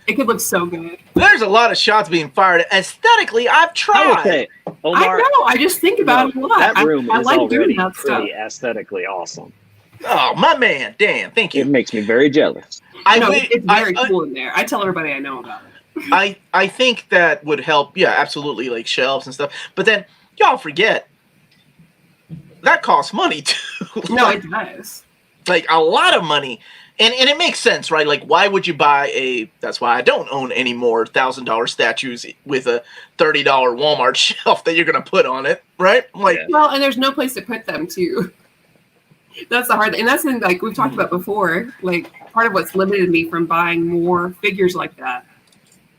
It could look so good. There's a lot of shots being fired. Aesthetically, I've tried. Omar, I know. I just think about it a lot. That room I is like already doing that pretty stuff. aesthetically awesome. Oh, my man. Dan, thank you. It makes me very jealous. It's very cool in there. I tell everybody I know about it. I think that would help. Yeah, absolutely, like shelves and stuff. But then, y'all forget, that costs money, too. No, it does. Like, a lot of money. And it makes sense, right? Like, why would you buy that's why I don't own any more $1,000 statues with a $30 Walmart shelf that you're going to put on it, right? Like, well, and there's no place to put them, too. That's the hard thing. And that's something like we've talked about before. Like, part of what's limited me from buying more figures like that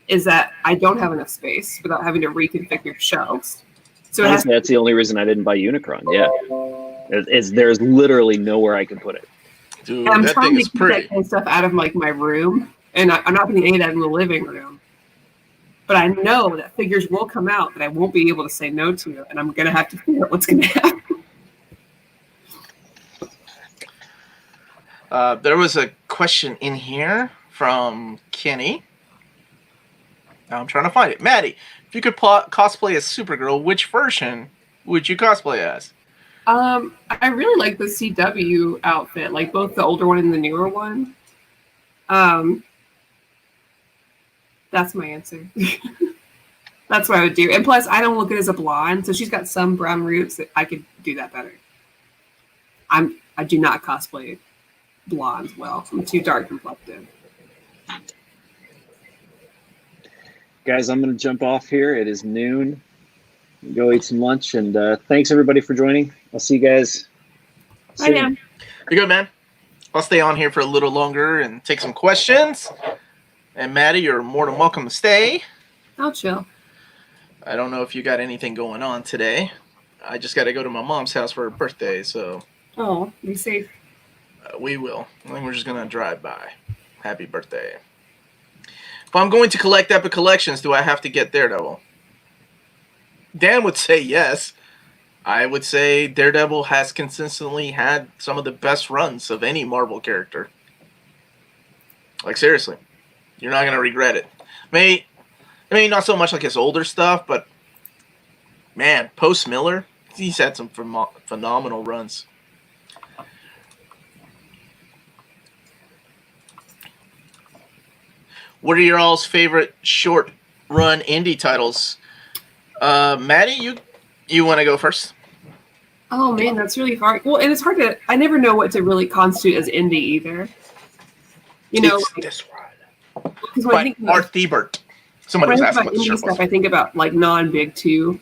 is that I don't have enough space without having to reconfigure shelves. So honestly, that's the only reason I didn't buy Unicron. Yeah. There's literally nowhere I can put it. Dude, and I'm that trying thing to is keep pretty. that kind of stuff out of like my room, and I'm not going to get that in the living room. But I know that figures will come out that I won't be able to say no to, and I'm going to have to figure out what's going to happen. There was a question in here from Kenny. Now I'm trying to find it. Maddie, if you could cosplay as Supergirl, which version would you cosplay as? I really like the CW outfit, like both the older one and the newer one. That's my answer. That's what I would do. And plus, I don't look good as a blonde, so she's got some brown roots that I could do that better. I do not cosplay blonde well. I'm too dark complected. Guys, I'm going to jump off here. It is noon. Go eat some lunch, and thanks everybody for joining. I'll see you guys Bye now. You're good, man. I'll stay on here for a little longer and take some questions. And Maddie, you're more than welcome to stay. I'll chill. I don't know if you got anything going on today. I just got to go to my mom's house for her birthday, so... Oh, be safe. We will. I think we're just going to drive by. Happy birthday. If I'm going to collect Epic Collections, do I have to get Daredevil? Dan would say yes. I would say Daredevil has consistently had some of the best runs of any Marvel character. Like, seriously. You're not going to regret it. I mean, not so much like his older stuff, but, man, Post Miller, he's had some phenomenal runs. What are your all's favorite short-run indie titles? Maddie, you want to go first? Oh man, that's really hard. Well, and it's hard to. I never know what to really constitute as indie either. You know, It's this one. because when I By think Art Thibert. Somebody when was I asking think about about the indie shirt. stuff, I think about like non-big two,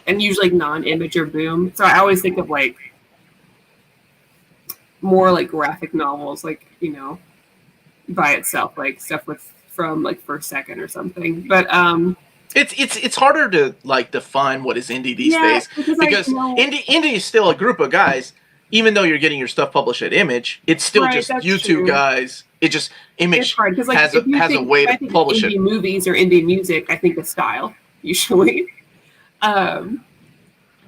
and usually non-image or boom. So I always think of like more like graphic novels, like by itself, like stuff from like First Second or something. But It's harder to like define what is indie these days because indie is still a group of guys. Even though you're getting your stuff published at Image, it's still Right, just that's YouTube true. guys. It just Image it's hard because like has if you a think, way if I to think publish indie it. movies or indie music, I think of style usually. I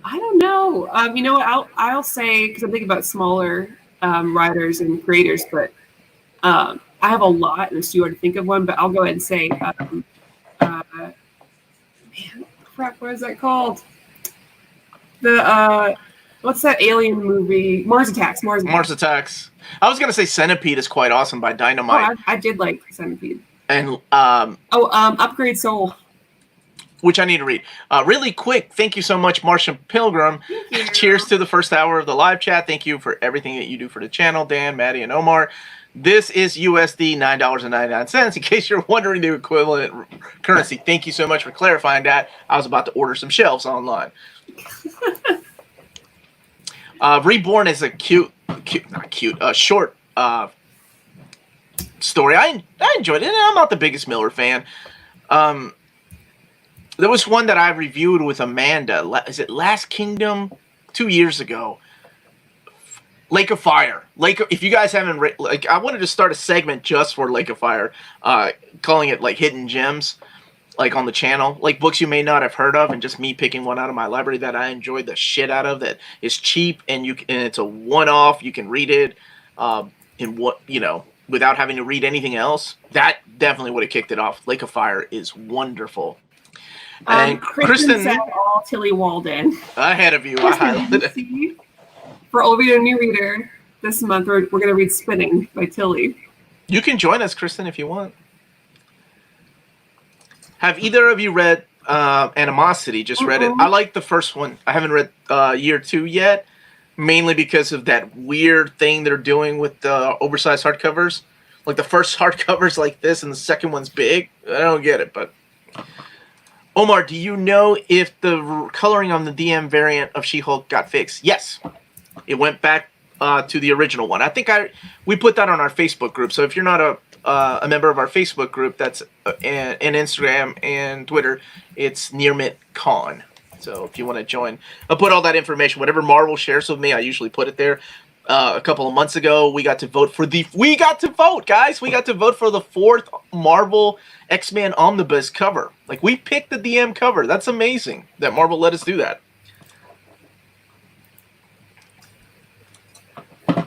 don't know. You know what? I'll say because I'm thinking about smaller writers and creators, but I have a lot, and it's too hard to think of one. But I'll go ahead and say, man, crap, what is that called? The what's that alien movie? Mars Attacks. Mars Attacks. I was gonna say Centipede is quite awesome by Dynamite, Oh, I did like Centipede. and Upgrade Soul. which I need to read. Really quick, thank you so much, Martian Pilgrim. Thank you. Cheers to the first hour of the live chat. Thank you for everything that you do for the channel, Dan, Maddie, and Omar. This is USD $9.99. In case you're wondering the equivalent currency, thank you so much for clarifying that. I was about to order some shelves online. Reborn is a short story. I enjoyed it. I'm not the biggest Miller fan. There was one that I reviewed with Amanda. Is it Last Kingdom? 2 years ago. Lake of Fire. If you guys haven't I wanted to start a segment just for Lake of Fire, calling it like hidden gems, like on the channel, like books you may not have heard of, and just me picking one out of my library that I enjoyed the shit out of, that is cheap and it's a one-off. You can read it without having to read anything else. That definitely would have kicked it off. Lake of Fire is wonderful. And Kristen said all Tilly Walden. ahead of you. For old reader, new reader, this month we're going to read Spinning by Tilly. You can join us, Kristen, if you want. Have either of you read Animosity? Just read it. I like the first one. I haven't read year 2 yet, mainly because of that weird thing they're doing with the oversized hardcovers. Like the first hardcover's like this, and the second one's big. I don't get it, but Omar, do you know if the coloring on the DM variant of She-Hulk got fixed? Yes. It went back to the original one. I think we put that on our Facebook group. So if you're not a member of our Facebook group, that's in Instagram and Twitter, it's NearMitCon. So if you want to join, I'll put all that information. Whatever Marvel shares with me, I usually put it there. A couple of months ago, we got to vote, guys. We got to vote for the 4th Marvel X-Men Omnibus cover. Like, we picked the DM cover. That's amazing that Marvel let us do that.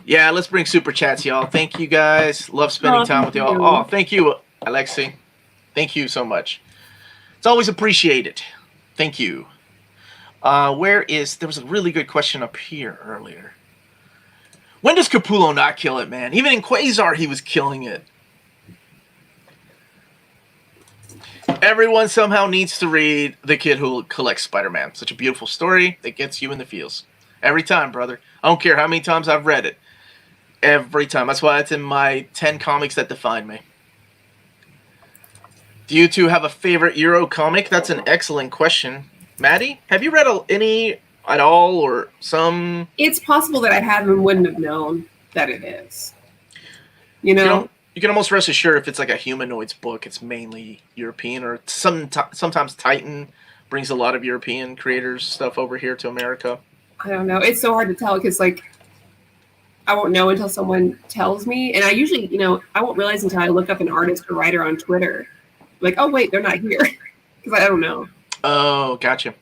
Yeah, let's bring super chats, y'all. Thank you, guys. Love spending time with y'all. Oh, thank you, Alexi. Thank you so much. It's always appreciated. Thank you. There was a really good question up here earlier. When does Capullo not kill it, man? Even in Quasar, he was killing it. Everyone somehow needs to read The Kid Who Collects Spider-Man. Such a beautiful story that gets you in the feels. Every time, brother. I don't care how many times I've read it. Every time. That's why it's in my 10 comics that define me. Do you two have a favorite Euro comic? That's an excellent question. Maddie, have you read any at all or some? It's possible that I have and wouldn't have known that it is. You know? You can almost rest assured if it's like a humanoids book, it's mainly European, or sometimes Titan brings a lot of European creators stuff over here to America. I don't know. It's so hard to tell because, like, I won't know until someone tells me. And I usually, I won't realize until I look up an artist or writer on Twitter. Like, oh, wait, they're not here. Because I don't know. Oh, gotcha.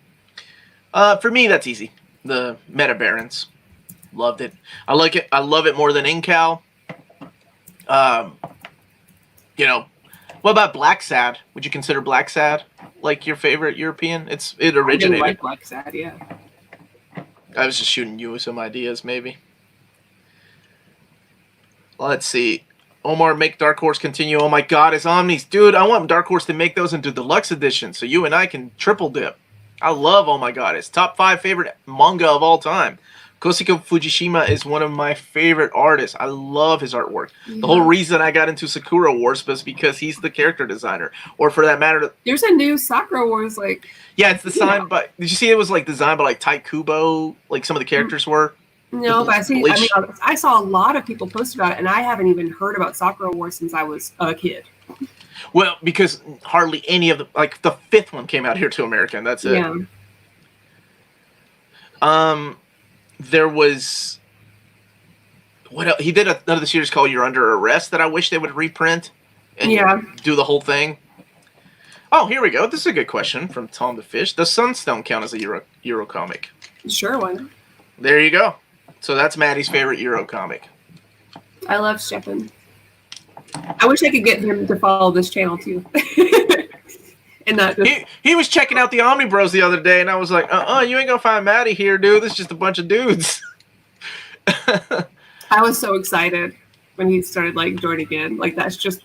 For me, that's easy. The Meta Barons. Loved it. I like it. I love it more than Incal. What about Black Sad? Would you consider Black Sad like your favorite European? It originated. I like Black Sad, yeah. I was just shooting you with some ideas, maybe. Let's see. Omar, make Dark Horse continue. Oh my God, it's Omnis. Dude, I want Dark Horse to make those into deluxe editions so you and I can triple dip. I love Oh My God. It's top 5 favorite manga of all time. Kosuke Fujishima is one of my favorite artists. I love his artwork. Yeah. The whole reason I got into Sakura Wars was because he's the character designer. Or for that matter... There's a new Sakura Wars, like... Yeah, it's designed by... Did you see it was like designed by like Tai Kubo? Like some of the characters were? No, but I saw a lot of people post about it, and I haven't even heard about Sakura Wars since I was a kid. Well, because hardly any of the... Like, the 5th one came out here to America, and that's it. Yeah. There was... What else? He did another series called You're Under Arrest that I wish they would reprint and do the whole thing. Oh, here we go. This is a good question from Tom the Fish. Does Sunstone count as a Euro comic? Sure, why not? There you go. So that's Maddie's favorite Euro comic. I love Stefan. I wish I could get him to follow this channel too. And not just... he was checking out the Omni Bros the other day, and I was like, you ain't gonna find Maddie here, dude. This is just a bunch of dudes. I was so excited when he started like joining in. Like, that's just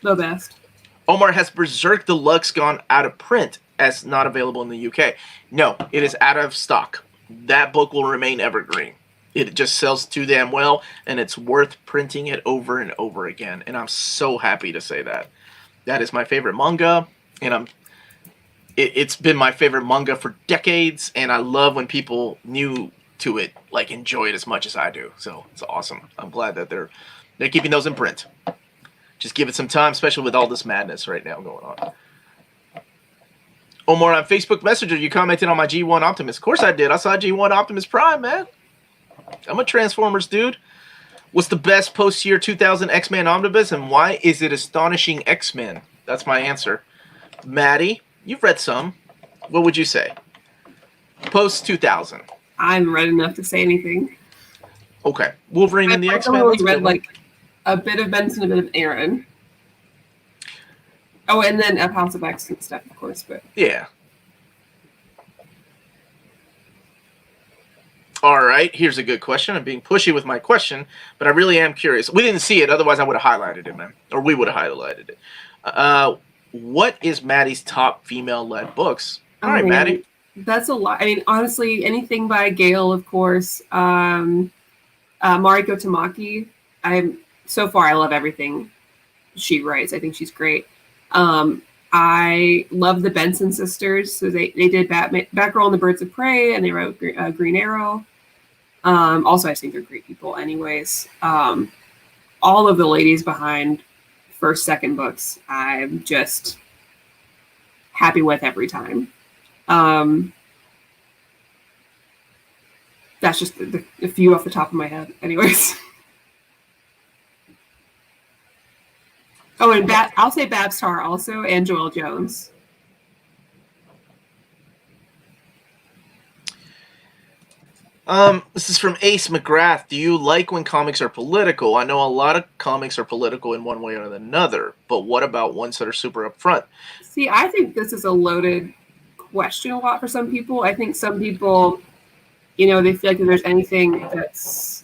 the best. Omar, has Berserk Deluxe gone out of print as not available in the UK? No, it is out of stock. That book will remain evergreen. It just sells too damn well, and it's worth printing it over and over again. And I'm so happy to say that. That is my favorite manga, and it's been my favorite manga for decades, and I love when people new to it like enjoy it as much as I do. So it's awesome. I'm glad that they're keeping those in print. Just give it some time, especially with all this madness right now going on. Omar, on Facebook Messenger, you commented on my G1 Optimus. Of course I did. I saw G1 Optimus Prime, man. I'm a Transformers dude. What's the best post-year 2000 X-Men Omnibus, and why is it Astonishing X-Men? That's my answer. Maddie, you've read some. What would you say? Post-2000. I'm read enough to say anything. Okay. Wolverine and the X-Men. I've only read like a bit of Benson, a bit of Aaron. Oh, and then of House of X and stuff, of course. But yeah. All right, here's a good question. I'm being pushy with my question, but I really am curious. We didn't see it, otherwise I would have highlighted it, man. Or we would have highlighted it. What is Maddie's top female-led books? All right, Maddie. That's a lot. I mean, honestly, anything by Gail, of course. Mariko Tamaki. So far, I love everything she writes. I think she's great. I love the Benson sisters. So they did Batgirl and the Birds of Prey, and they wrote Green Arrow. Also, I think they're great people anyways. All of the ladies behind first, second books, I'm just happy with every time. That's just a few off the top of my head anyways. Oh, and I'll say Babs Tarr also, and Joelle Jones. This is from Ace McGrath. Do you like when comics are political? I know a lot of comics are political in one way or another, but what about ones that are super upfront? See, I think this is a loaded question a lot for some people. I think some people, they feel like if there's anything that's,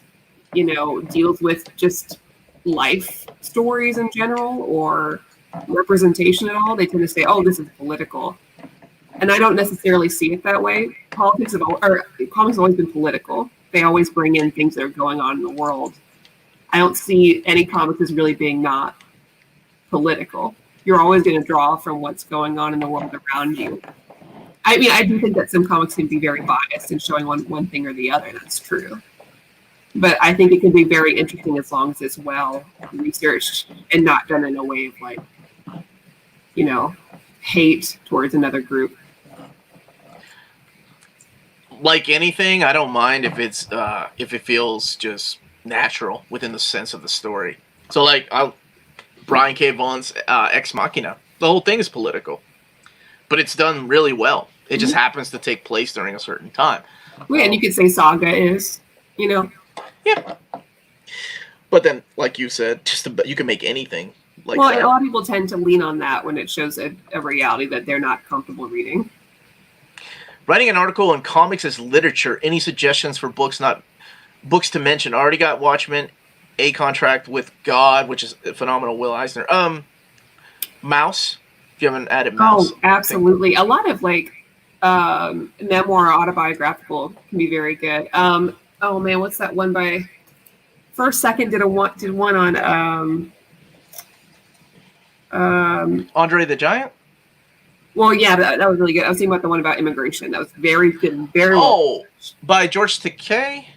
deals with just life stories in general or representation at all, they tend to say, oh, this is political. And I don't necessarily see it that way. Comics have always been political. They always bring in things that are going on in the world. I don't see any comics as really being not political. You're always going to draw from what's going on in the world around you. I mean, I do think that some comics can be very biased in showing one thing or the other. That's true. But I think it can be very interesting as long as it's well researched and not done in a way of like, hate towards another group. Like anything, I don't mind if it's if it feels just natural within the sense of the story. So like Brian K. Vaughan's Ex Machina, the whole thing is political, but it's done really well. It just happens to take place during a certain time. Well, and you could say Saga is, Yeah. But then, like you said, you can make anything like that. A lot of people tend to lean on that when it shows a reality that they're not comfortable reading. Writing an article on comics as literature. Any suggestions for books to mention? I already got Watchmen, A Contract with God, which is a phenomenal. Will Eisner. Mouse. If you haven't added Mouse. Oh, absolutely. A lot of like memoir, autobiographical can be very good. Oh man, what's that one by? First Second did one on Andre the Giant. Well, yeah, that was really good. I was thinking about the one about immigration. That was very good, very well. By George Takei?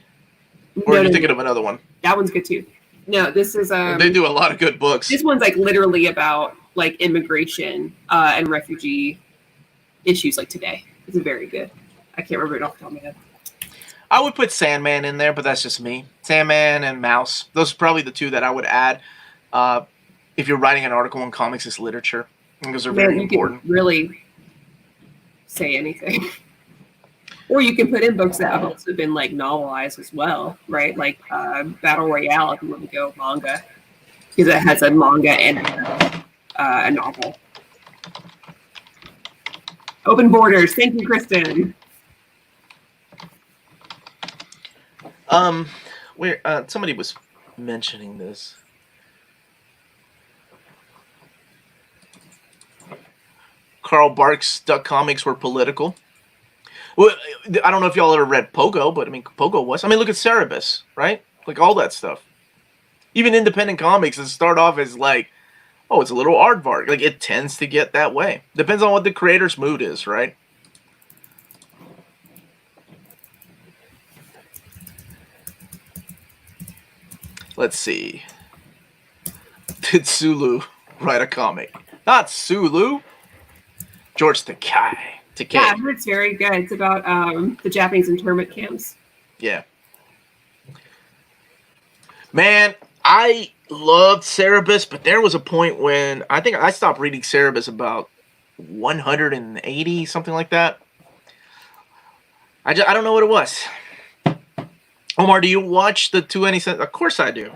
Or are you thinking of another one? That one's good too. No, this is they do a lot of good books. This one's like literally about like immigration and refugee issues like today. It's very good. I can't remember it off the top of my head. I would put Sandman in there, but that's just me. Sandman and Mouse. Those are probably the two that I would add if you're writing an article on comics as literature. Because they're very important. Can really say anything. Or you can put in books that have also been like novelized as well, right? Like Battle Royale, if you want to go manga, because it has a manga and a novel. Open Borders. Thank you, Kristen. Where somebody was mentioning this. Carl Barks' Duck comics were political. Well, I don't know if y'all ever read Pogo, but I mean, Pogo was. I mean, look at Cerebus, right? Like all that stuff. Even independent comics that start off as like, oh, it's a little aardvark. Like it tends to get that way. Depends on what the creator's mood is, right? Let's see. Did Sulu write a comic? Not Sulu. George Takei. Yeah, I heard it's very good. It's about the Japanese internment camps. Yeah. Man, I loved Cerebus, but there was a point when I think I stopped reading Cerebus about 180, something like that. I don't know what it was. Omar, do you watch the 2NE? Of course I do.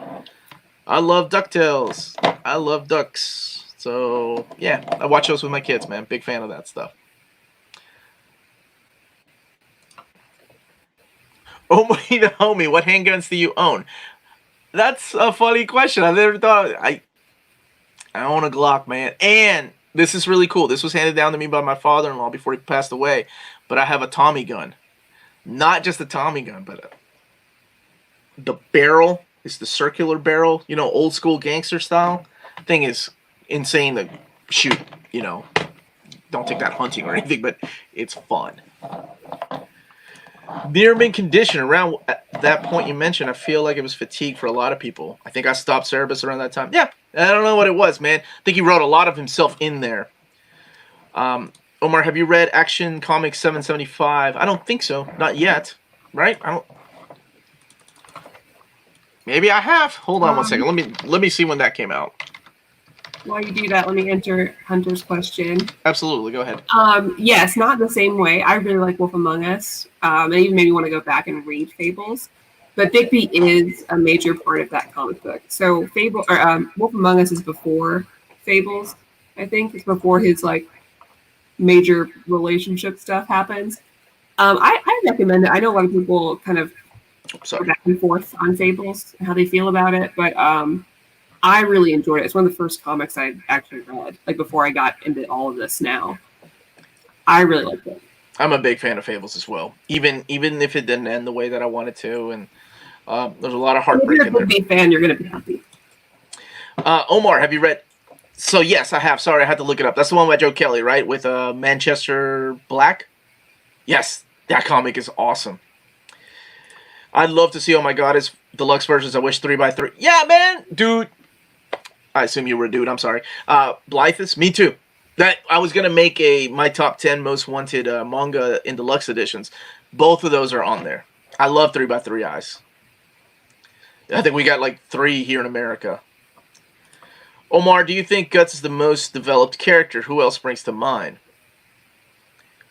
I love DuckTales. I love ducks. So, yeah, I watch those with my kids, man. Big fan of that stuff. Oh, the homie, what handguns do you own? That's a funny question. I've never thought. I own a Glock, man. And this is really cool. This was handed down to me by my father-in-law before he passed away. But I have a Tommy gun. Not just a Tommy gun, but the barrel is the circular barrel. You know, old school gangster style. Thing is insane to shoot. You know, don't take that hunting or anything, but it's fun. Near mint condition around that point you mentioned. I feel like it was fatigue for a lot of people. I think I stopped Cerebus around that time. Yeah, I don't know what it was, man. I think he wrote a lot of himself in there. Omar, have you read Action Comics 775? I don't think so. Not yet. Right? I don't. Maybe I have. Hold on one second. Let me see when that came out. while you do that, let me enter Hunter's question. Absolutely, go ahead. Yes, not the same way. I really like Wolf Among Us. And even maybe want to go back and read Fables. But Bigby is a major part of that comic book. So Wolf Among Us is before Fables, I think. It's before his like major relationship stuff happens. I recommend it. I know a lot of people kind of go back and forth on Fables and how they feel about it, but I really enjoyed it. It's one of the first comics I actually read, like before I got into all of this now. I really liked it. I'm a big fan of Fables as well, even if it didn't end the way that I wanted to, and there's a lot of heartbreak in there. If you're a big fan, you're going to be happy. Omar, have you read? So yes, I have. Sorry, I had to look it up. That's the one by Joe Kelly, right? With Manchester Black. Yes, that comic is awesome. I'd love to see. Oh my God, his deluxe versions. I wish 3x3. Yeah, man, dude. I assume you were a dude. I'm sorry. Blythus, me too. That I was gonna make my top 10 most wanted manga in deluxe editions. Both of those are on there. I love 3x3 eyes. I think we got like 3 here in America. Omar, do you think Guts is the most developed character? Who else springs to mind?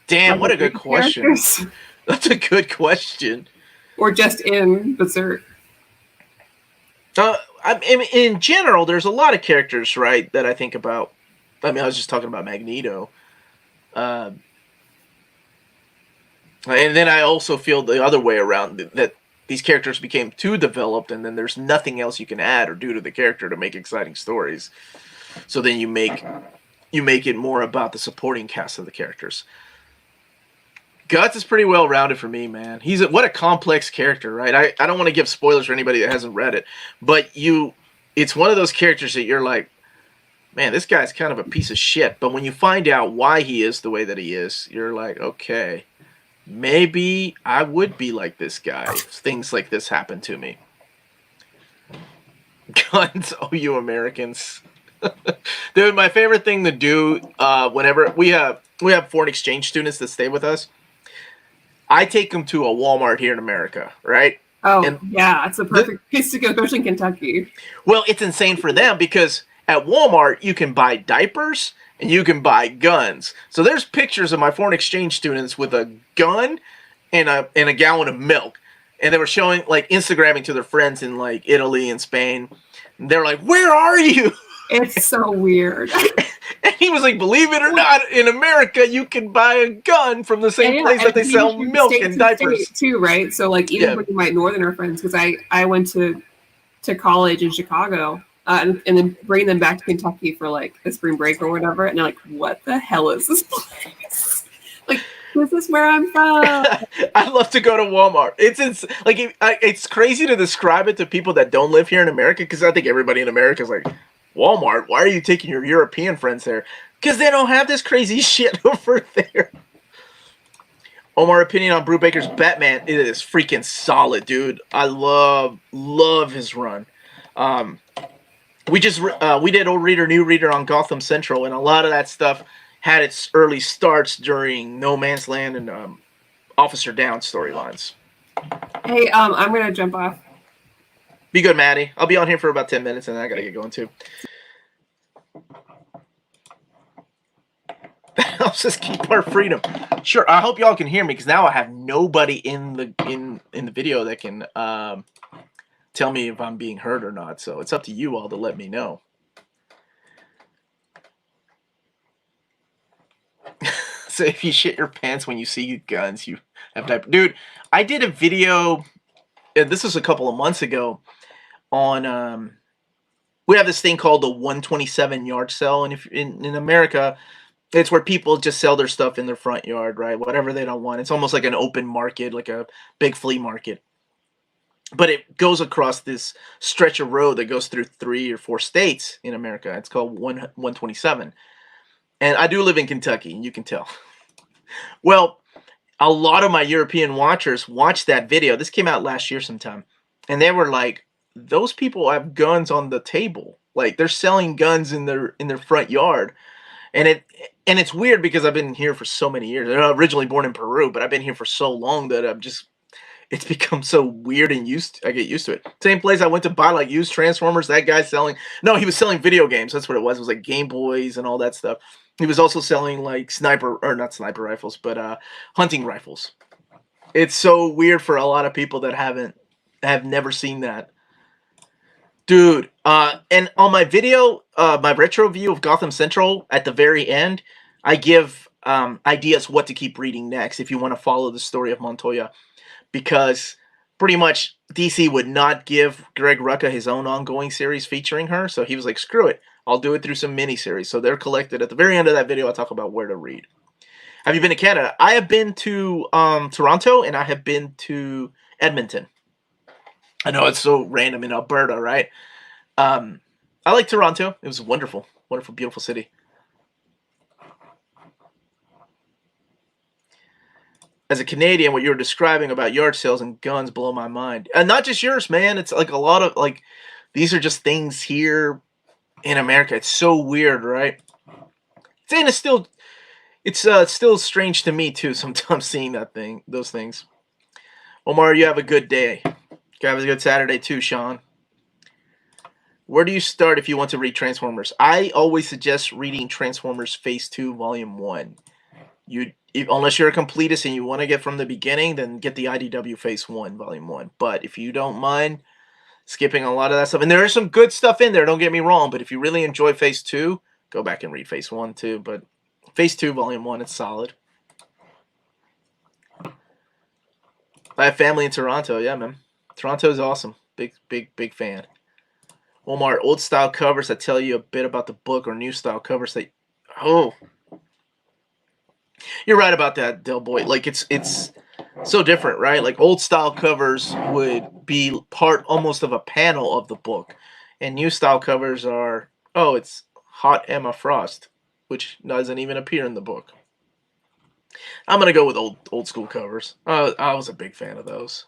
Damn, what a good question. That's a good question. Or just in Berserk. In general, there's a lot of characters, right, that I think about. I mean, I was just talking about Magneto. And then I also feel the other way around, that these characters became too developed, and then there's nothing else you can add or do to the character to make exciting stories. So then you make it more about the supporting cast of the characters. Guts is pretty well rounded for me, man. What a complex character, right? I don't want to give spoilers for anybody that hasn't read it, but it's one of those characters that you're like, man, this guy's kind of a piece of shit. But when you find out why he is the way that he is, you're like, okay, maybe I would be like this guy if things like this happen to me. Guns, oh, you Americans. Dude, my favorite thing to do whenever we have foreign exchange students that stay with us, I take them to a Walmart here in America, right? Oh, and yeah, it's a perfect place to go, especially in Kentucky. Well, it's insane for them because at Walmart, you can buy diapers and you can buy guns. So there's pictures of my foreign exchange students with a gun and a gallon of milk. And they were showing, like, Instagramming to their friends in, like, Italy and Spain. And they're like, where are you? It's so weird. And he was like, believe it or not, in America, you can buy a gun from the same place that they sell milk and diapers. Too, right? So, like, even with my northerner friends, because I went to college in Chicago, and then bring them back to Kentucky for, like, a spring break or whatever, and they're like, what the hell is this place? Like, this is where I'm from. I love to go to Walmart. It's crazy to describe it to people that don't live here in America, because I think everybody in America is like, Walmart? Why are you taking your European friends there? Because they don't have this crazy shit over there. Omar, opinion on Brubaker's Batman? It is freaking solid, dude. I love his run. We did Old Reader, New Reader on Gotham Central, and a lot of that stuff had its early starts during No Man's Land and Officer Down storylines. Hey, I'm gonna jump off. Be good, Maddie. I'll be on here for about 10 minutes, and then I gotta get going too. I'll just keep our freedom. Sure. I hope y'all can hear me, because now I have nobody in the video that can tell me if I'm being heard or not. So it's up to you all to let me know. So if you shit your pants when you see guns, you have diaper. Dude, I did a video, and this was a couple of months ago, on we have this thing called the 127 yard sale, and if in America, it's where people just sell their stuff in their front yard, right? Whatever they don't want. It's almost like an open market, like a big flea market. But it goes across this stretch of road that goes through 3 or 4 states in America. It's called 127. And I do live in Kentucky, and you can tell. Well, a lot of my European watchers watched that video. This came out last year sometime. And they were like, those people have guns on the table. Like, they're selling guns in their front yard. And it's weird, because I've been here for so many years. I'm originally born in Peru, but I've been here for so long that it's become so weird and I get used to it. Same place I went to buy like used Transformers. That guy selling, no, he was selling video games. That's what it was. It was like Game Boys and all that stuff. He was also selling like not sniper rifles, but hunting rifles. It's so weird for a lot of people that have never seen that. Dude, and on my video, my retro view of Gotham Central at the very end, I give ideas what to keep reading next if you want to follow the story of Montoya, because pretty much DC would not give Greg Rucka his own ongoing series featuring her, so he was like, screw it, I'll do it through some miniseries. So they're collected at the very end of that video. I talk about where to read. Have you been to Canada? I have been to Toronto, and I have been to Edmonton. I know it's so random in Alberta, right? I like Toronto. It was a wonderful, wonderful, beautiful city. As a Canadian, what you were describing about yard sales and guns blow my mind. And not just yours, man. It's like a lot of, like, these are just things here in America. It's so weird, right? And it's still strange to me, too, sometimes seeing those things. Omar, you have a good day. Have a good Saturday, too, Sean. Where do you start if you want to read Transformers? I always suggest reading Transformers Phase 2, Volume 1. Unless you're a completist and you want to get from the beginning, then get the IDW Phase 1, Volume 1. But if you don't mind skipping a lot of that stuff, and there is some good stuff in there, don't get me wrong, but if you really enjoy Phase 2, go back and read Phase 1 too. But Phase 2, Volume 1, it's solid. I have family in Toronto. Yeah, man. Toronto is awesome. Big fan. Omar, old style covers that tell you a bit about the book, or new style covers that... Oh. You're right about that, Del Boy. Like, it's so different, right? Like, old style covers would be part almost of a panel of the book. And new style covers are, oh, it's Hot Emma Frost, which doesn't even appear in the book. I'm going to go with old school covers. I was a big fan of those.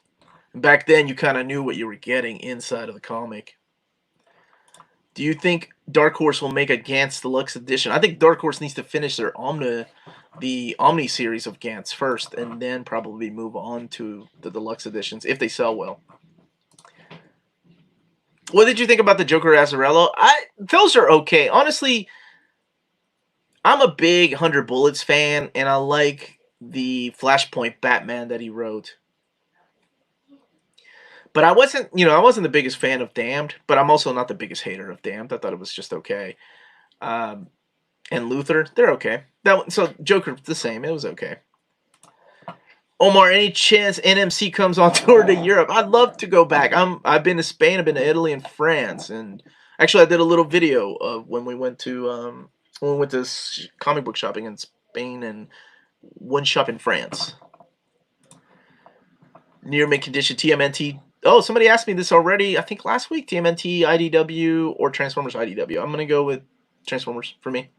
Back then, you kind of knew what you were getting inside of the comic. Do you think Dark Horse will make a Gantz Deluxe Edition? I think Dark Horse needs to finish their the Omni series of Gantz first, and then probably move on to the Deluxe Editions, if they sell well. What did you think about the Joker Azzarello? Those are okay. Honestly, I'm a big 100 Bullets fan, and I like the Flashpoint Batman that he wrote. But I wasn't the biggest fan of Damned, but I'm also not the biggest hater of Damned. I thought it was just okay. And Luthor, they're okay. So Joker, the same. It was okay. Omar, any chance NMC comes on tour to Europe? I'd love to go back. I've been to Spain, I've been to Italy and France, and actually I did a little video of when we went to comic book shopping in Spain and one shop in France. Near mint condition TMNT. Oh, somebody asked me this already, I think last week. TMNT, IDW, or Transformers IDW. I'm going to go with Transformers for me.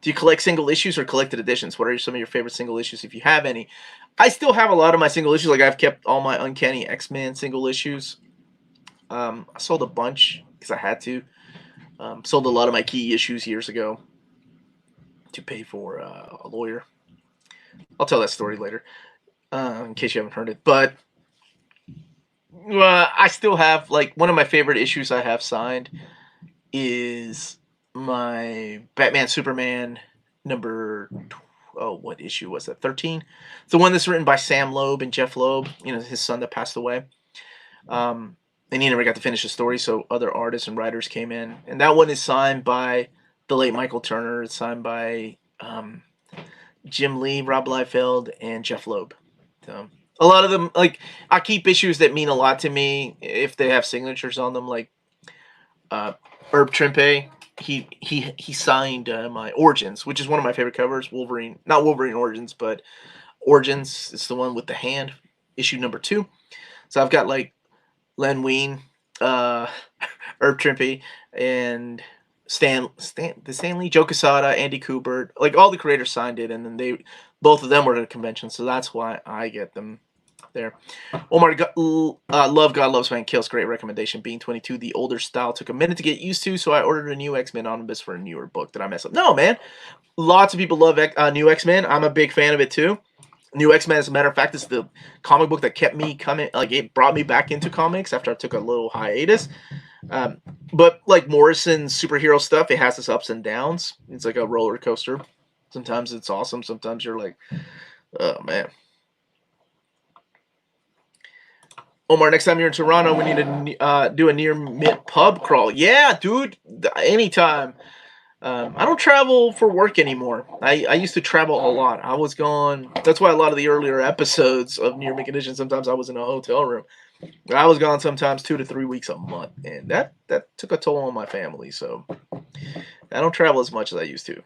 Do you collect single issues or collected editions? What are some of your favorite single issues, if you have any? I still have a lot of my single issues. Like, I've kept all my Uncanny X-Men single issues. I sold a bunch because I had to. Sold a lot of my key issues years ago to pay for a lawyer. I'll tell that story later, in case you haven't heard it. But I still have, like, one of my favorite issues I have signed is my Batman Superman number, what issue was that? 13? It's the one that's written by Sam Loeb and Jeff Loeb, his son that passed away. And he never got to finish the story, so other artists and writers came in. And that one is signed by the late Michael Turner. It's signed by Jim Lee, Rob Liefeld, and Jeff Loeb. So, a lot of them, like, I keep issues that mean a lot to me if they have signatures on them, like Herb Trimpe. He signed my Origins, which is one of my favorite covers. Wolverine, not Wolverine Origins, but Origins. It's the one with the hand, issue number 2. So I've got, like, Len Wein, Herb Trimpe, and Stan Lee, Joe Quesada, Andy Kubert. Like, all the creators signed it, and then both of them were at a convention, so that's why I get them there. Omar, love God Loves Man Kills. Great recommendation. Being 22, the older style took a minute to get used to, so I ordered a new X-Men omnibus for a newer book. Did I mess up? No, man. Lots of people love new X-Men. I'm a big fan of it too. New X-Men, as a matter of fact, is the comic book that kept me coming. Like, it brought me back into comics after I took a little hiatus. But like Morrison's superhero stuff, it has its ups and downs. It's like a roller coaster. Sometimes it's awesome. Sometimes you're like, oh man. Omar, next time you're in Toronto, we need to do a near mid pub crawl. Yeah, dude, anytime. I don't travel for work anymore. I used to travel a lot. I was gone. That's why a lot of the earlier episodes of Near Mint Condition, sometimes I was in a hotel room. I was gone sometimes 2 to 3 weeks a month, and that took a toll on my family. So I don't travel as much as I used to.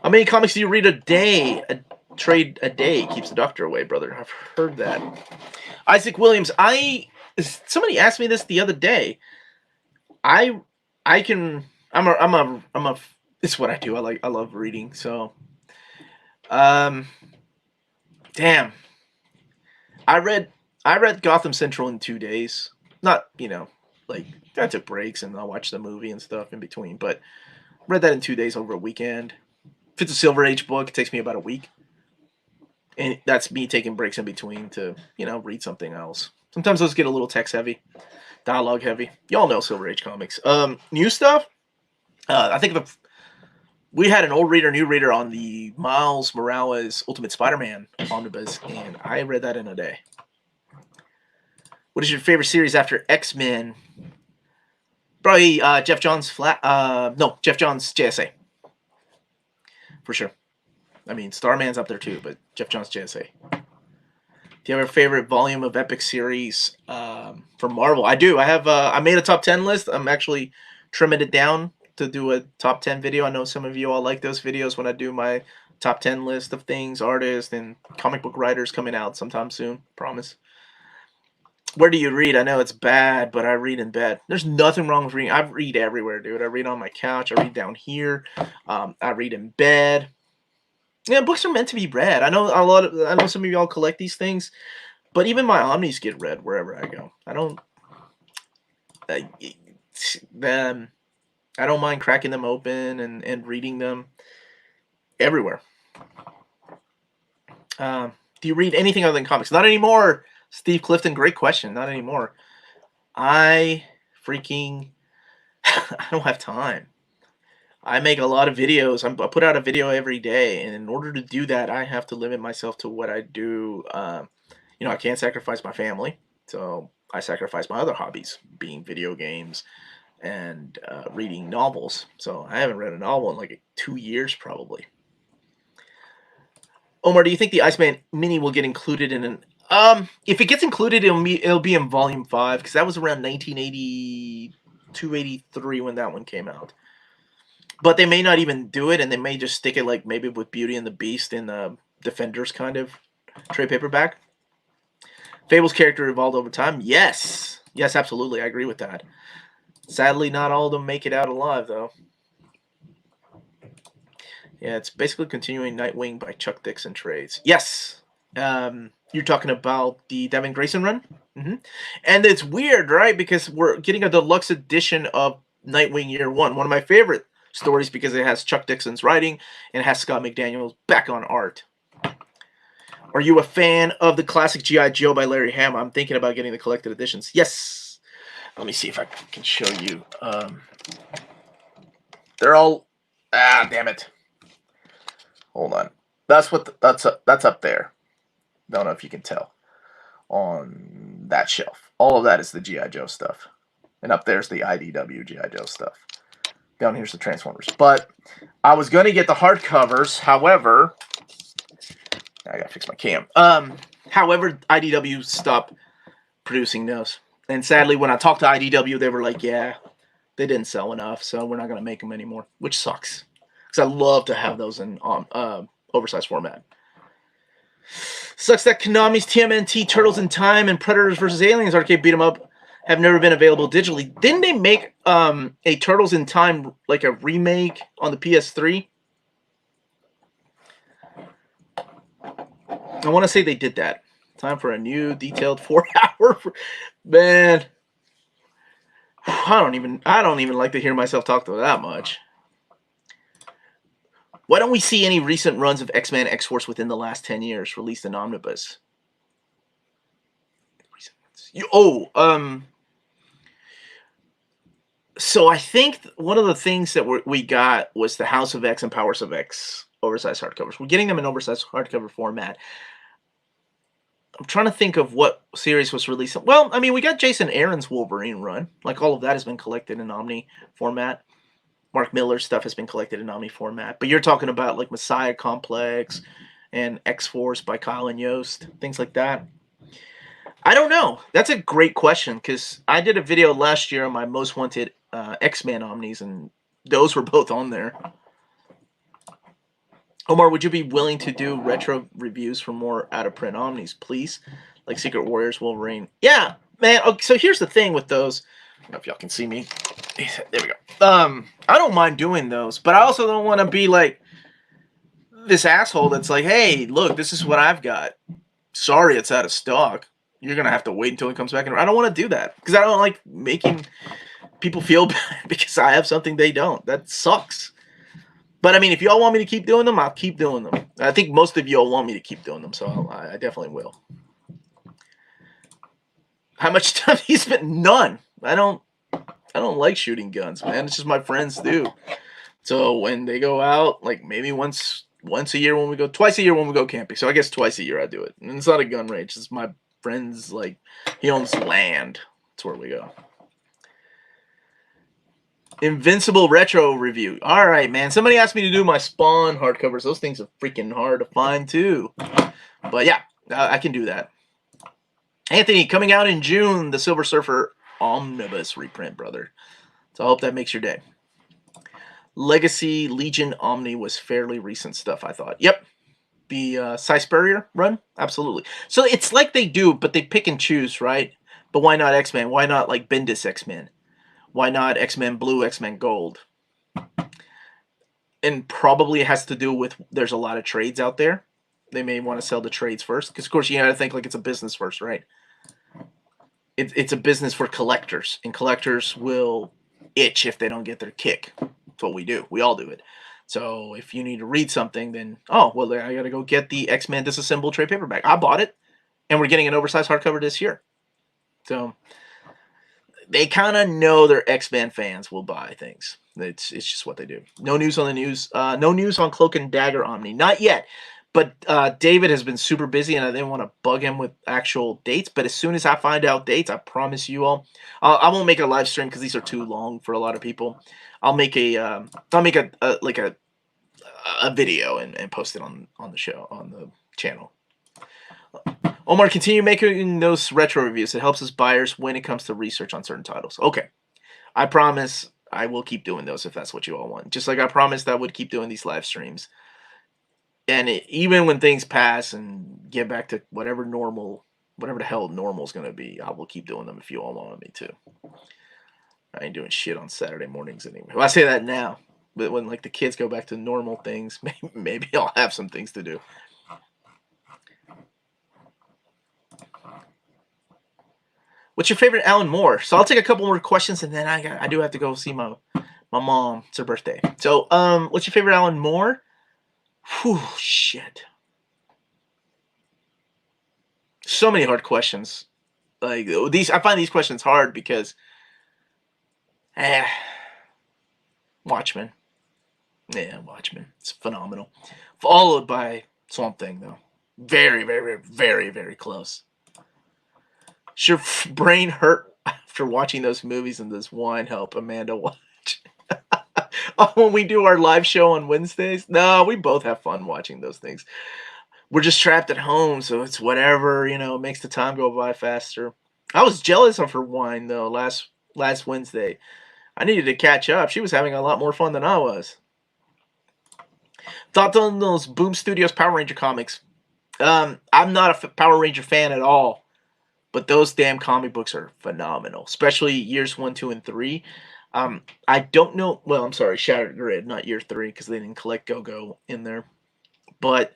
How many comics do you read a day? A trade a day keeps the doctor away, brother. I've heard that. Isaac Williams. Somebody asked me this the other day. I'm a. It's what I do. I love reading. So, damn. I read Gotham Central in 2 days. Not, like, I took breaks and I watched the movie and stuff in between, but read that in 2 days over a weekend. If it's a Silver Age book, it takes me about a week. And that's me taking breaks in between to, read something else. Sometimes those get a little text heavy, dialogue heavy. Y'all know Silver Age comics. New stuff? I think we had an old reader, new reader on the Miles Morales Ultimate Spider-Man omnibus, and I read that in a day. What is your favorite series after X-Men? Probably Jeff Johns' Jeff Johns' JSA. For sure. I mean, Starman's up there too, but Jeff Johns' JSA. Do you have a favorite volume of Epic series from Marvel? I do. I have. I made a top 10 list. I'm actually trimming it down to do a top 10 video. I know some of you all like those videos when I do my top 10 list of things, artists, and comic book writers coming out sometime soon. Promise. Where do you read? I know it's bad, but I read in bed. There's nothing wrong with reading. I read everywhere, dude. I read on my couch. I read down here. I read in bed. Yeah, books are meant to be read. I know some of y'all collect these things, but even my omnis get read wherever I go. I don't mind cracking them open and reading them everywhere. Do you read anything other than comics? Not anymore. Steve Clifton, great question. Not anymore. I don't have time. I make a lot of videos. I put out a video every day, and in order to do that, I have to limit myself to what I do. I can't sacrifice my family, so I sacrifice my other hobbies, being video games and reading novels. So I haven't read a novel in like 2 years, probably. Omar, do you think the Iceman mini will get included in an? If it gets included, it'll be in Volume 5, because that was around 1982, 83 when that one came out. But they may not even do it, and they may just stick it like maybe with Beauty and the Beast in the Defenders kind of trade paperback. Fable's character evolved over time. Yes, absolutely. I agree with that. Sadly, not all of them make it out alive, though. Yeah, it's basically continuing Nightwing by Chuck Dixon trades. Yes. You're talking about the Devin Grayson run? Mm-hmm. And it's weird, right? Because we're getting a deluxe edition of Nightwing Year 1. One of my favorite stories because it has Chuck Dixon's writing and it has Scott McDaniels back on art. Are you a fan of the classic G.I. Joe by Larry Hama? I'm thinking about getting the collected editions. Yes. Let me see if I can show you. They're all... damn it. Hold on. That's up there. Don't know if you can tell. On that shelf. All of that is the G.I. Joe stuff. And up there's the IDW G.I. Joe stuff. Down here's the Transformers. But I was going to get the hardcovers. However, I got to fix my cam. However, IDW stopped producing those. And sadly, when I talked to IDW, they were like, yeah, they didn't sell enough, so we're not going to make them anymore. Which sucks. Because I love to have those in oversized format. Sucks that Konami's TMNT Turtles in Time and Predators vs. Aliens arcade beat 'em up have never been available digitally. Didn't they make a Turtles in Time, like a remake on the PS3? I want to say they did that. Time for a new detailed 4-hour. Man, I don't even like to hear myself talk to that much. Why don't we see any recent runs of X-Men, X-Force within the last 10 years released in omnibus? So I think one of the things that we got was the House of X and Powers of X oversized hardcovers. We're getting them in oversized hardcover format. I'm trying to think of what series was released. Well, I mean, we got Jason Aaron's Wolverine run. Like, all of that has been collected in Omni format. Mark Miller's stuff has been collected in Omni format. But you're talking about, like, Messiah Complex and X-Force by Kyle and Yost, things like that. I don't know. That's a great question, because I did a video last year on my most wanted X-Men Omnis, and those were both on there. Omar, would you be willing to do retro reviews for more out-of-print Omnis, please? Like Secret Warriors, Wolverine. Yeah, man. Okay, so here's the thing with those. I don't know if y'all can see me. There we go. I don't mind doing those, but I also don't want to be like this asshole that's like, hey, look, this is what I've got. Sorry, it's out of stock. You're going to have to wait until it comes back. I don't want to do that, because I don't like making people feel bad because I have something they don't. That sucks. But, I mean, if y'all want me to keep doing them, I'll keep doing them. I think most of y'all want me to keep doing them, so I definitely will. How much time do you spend? None. I don't like shooting guns, man. It's just my friends do. So when they go out, like maybe once a year when we go, twice a year when we go camping. So I guess twice a year I do it. And it's not a gun range. It's my friend's, like, he owns land. That's where we go. Invincible Retro Review. All right, man. Somebody asked me to do my Spawn hardcovers. Those things are freaking hard to find, too. But, yeah, I can do that. Anthony, coming out in June, the Silver Surfer Omnibus reprint, brother. So I hope that makes your day. Legacy Legion Omni was fairly recent stuff, I thought. Yep. The Cy Spurrier run? Absolutely. So it's like they do, but they pick and choose, right? But why not X-Men? Why not, like, Bendis X-Men? Why not X-Men Blue, X-Men Gold? And probably it has to do with there's a lot of trades out there. They may want to sell the trades first. Because, of course, you got to think like it's a business first, right? It's a business for collectors. And collectors will itch if they don't get their kick. That's what we do. We all do it. So if you need to read something, then, oh, well, I got to go get the X-Men Disassembled trade paperback. I bought it. And we're getting an oversized hardcover this year. So they kind of know their X-Men fans will buy things. It's just what they do. No news on the news. No news on Cloak and Dagger Omni. Not yet. But David has been super busy, and I didn't want to bug him with actual dates. But as soon as I find out dates, I promise you all, I won't make a live stream because these are too long for a lot of people. I'll make a video and post it on the show, on the channel. Omar, continue making those retro reviews. It helps us buyers when it comes to research on certain titles. Okay. I promise I will keep doing those if that's what you all want. Just like I promised I would keep doing these live streams. And even when things pass and get back to whatever the hell normal is going to be, I will keep doing them if you all want me to. I ain't doing shit on Saturday mornings anyway. Well, I say that now. But when like the kids go back to normal things, maybe I'll have some things to do. What's your favorite Alan Moore? So I'll take a couple more questions, and then I do have to go see my mom. It's her birthday. So what's your favorite Alan Moore? Whew, shit. So many hard questions. Like these, I find these questions hard because Watchmen. Yeah, Watchmen. It's phenomenal. Followed by Swamp Thing, though. Very, very, very, very close. Should brain hurt after watching those movies, and does wine help Amanda watch? Oh, when we do our live show on Wednesdays? No, we both have fun watching those things. We're just trapped at home, so it's whatever, makes the time go by faster. I was jealous of her wine, though, last Wednesday. I needed to catch up. She was having a lot more fun than I was. Thoughts on those Boom Studios Power Ranger comics? I'm not a Power Ranger fan at all, but those damn comic books are phenomenal, especially years 1, 2, and 3. I don't know. Well, I'm sorry, Shattered Grid, not year 3, because they didn't collect Go-Go in there. But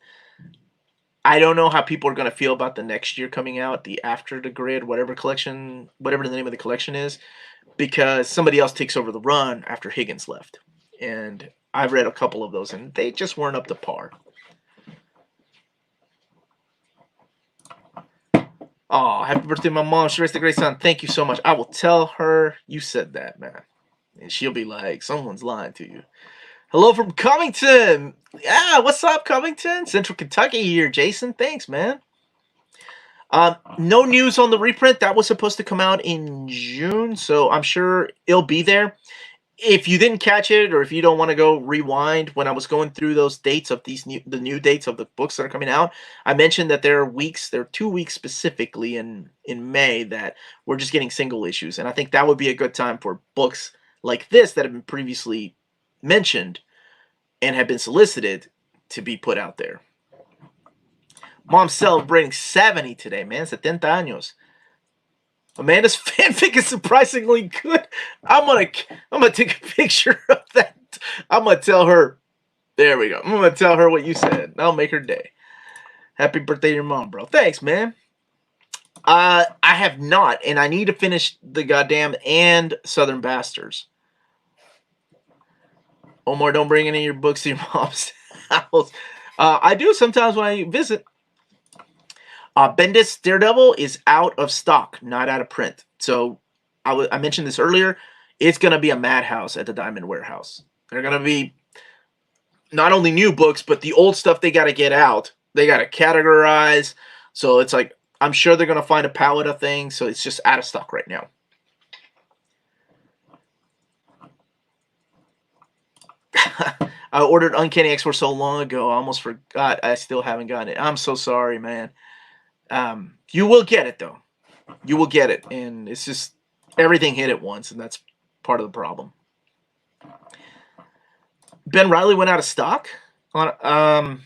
I don't know how people are going to feel about the next year coming out, the After the Grid, whatever the name of the collection is, because somebody else takes over the run after Higgins left. And I've read a couple of those, and they just weren't up to par. Oh, happy birthday, my mom. She raised the great son. Thank you so much. I will tell her you said that, man. And she'll be like, someone's lying to you. Hello from Covington. Yeah, what's up, Covington? Central Kentucky here, Jason. Thanks, man. No news on the reprint. That was supposed to come out in June, so I'm sure it'll be there. If you didn't catch it, or if you don't want to go rewind, when I was going through those dates of the new dates of the books that are coming out, I mentioned that there are 2 weeks specifically in May that we're just getting single issues, and I think that would be a good time for books like this that have been previously mentioned and have been solicited to be put out there. Mom's celebrating 70 today, man. 70 años. Amanda's fanfic is surprisingly good. I'm gonna take a picture of that. I'm gonna tell her. There we go. I'm gonna tell her what you said. That'll make her day. Happy birthday to your mom, bro. Thanks, man. I have not, and I need to finish the goddamn and Southern Bastards. Omar, don't bring any of your books to your mom's house. I do sometimes when I visit. Bendis Daredevil is out of stock, not out of print. So I mentioned this earlier. It's going to be a madhouse at the Diamond Warehouse. They're going to be not only new books, but the old stuff they got to get out. They got to categorize. So it's like, I'm sure they're going to find a palette of things. So it's just out of stock right now. I ordered Uncanny X-Force so long ago. I almost forgot. I still haven't gotten it. I'm so sorry, man. You will get it, though. You will get it. And it's just everything hit at once, and that's part of the problem. Ben Reilly went out of stock? I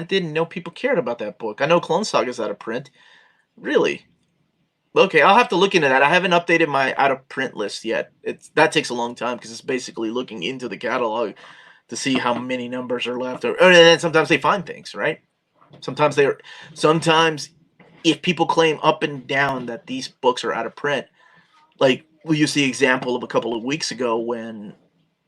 didn't know people cared about that book. I know Clone Saga's out of print. Really? Okay, I'll have to look into that. I haven't updated my out-of-print list yet. That takes a long time because it's basically looking into the catalog to see how many numbers are left. And then sometimes they find things, right? Sometimes if people claim up and down that these books are out of print, like we used the example of a couple of weeks ago when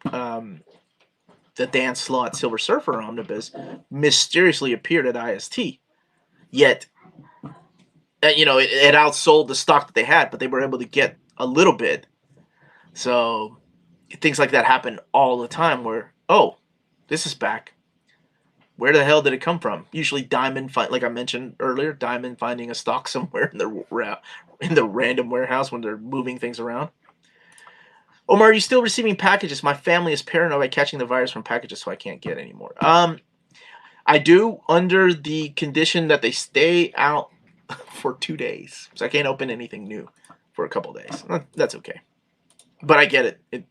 the Dan Slott Silver Surfer omnibus mysteriously appeared at IST. Yet, it outsold the stock that they had, but they were able to get a little bit. So things like that happen all the time where, oh, this is back. Where the hell did it come from? Usually Diamond, like I mentioned earlier, Diamond finding a stock somewhere in the random warehouse when they're moving things around. Omar, are you still receiving packages? My family is paranoid about catching the virus from packages, so I can't get any more. I do, under the condition that they stay out for 2 days. So I can't open anything new for a couple days. That's okay. But I get it.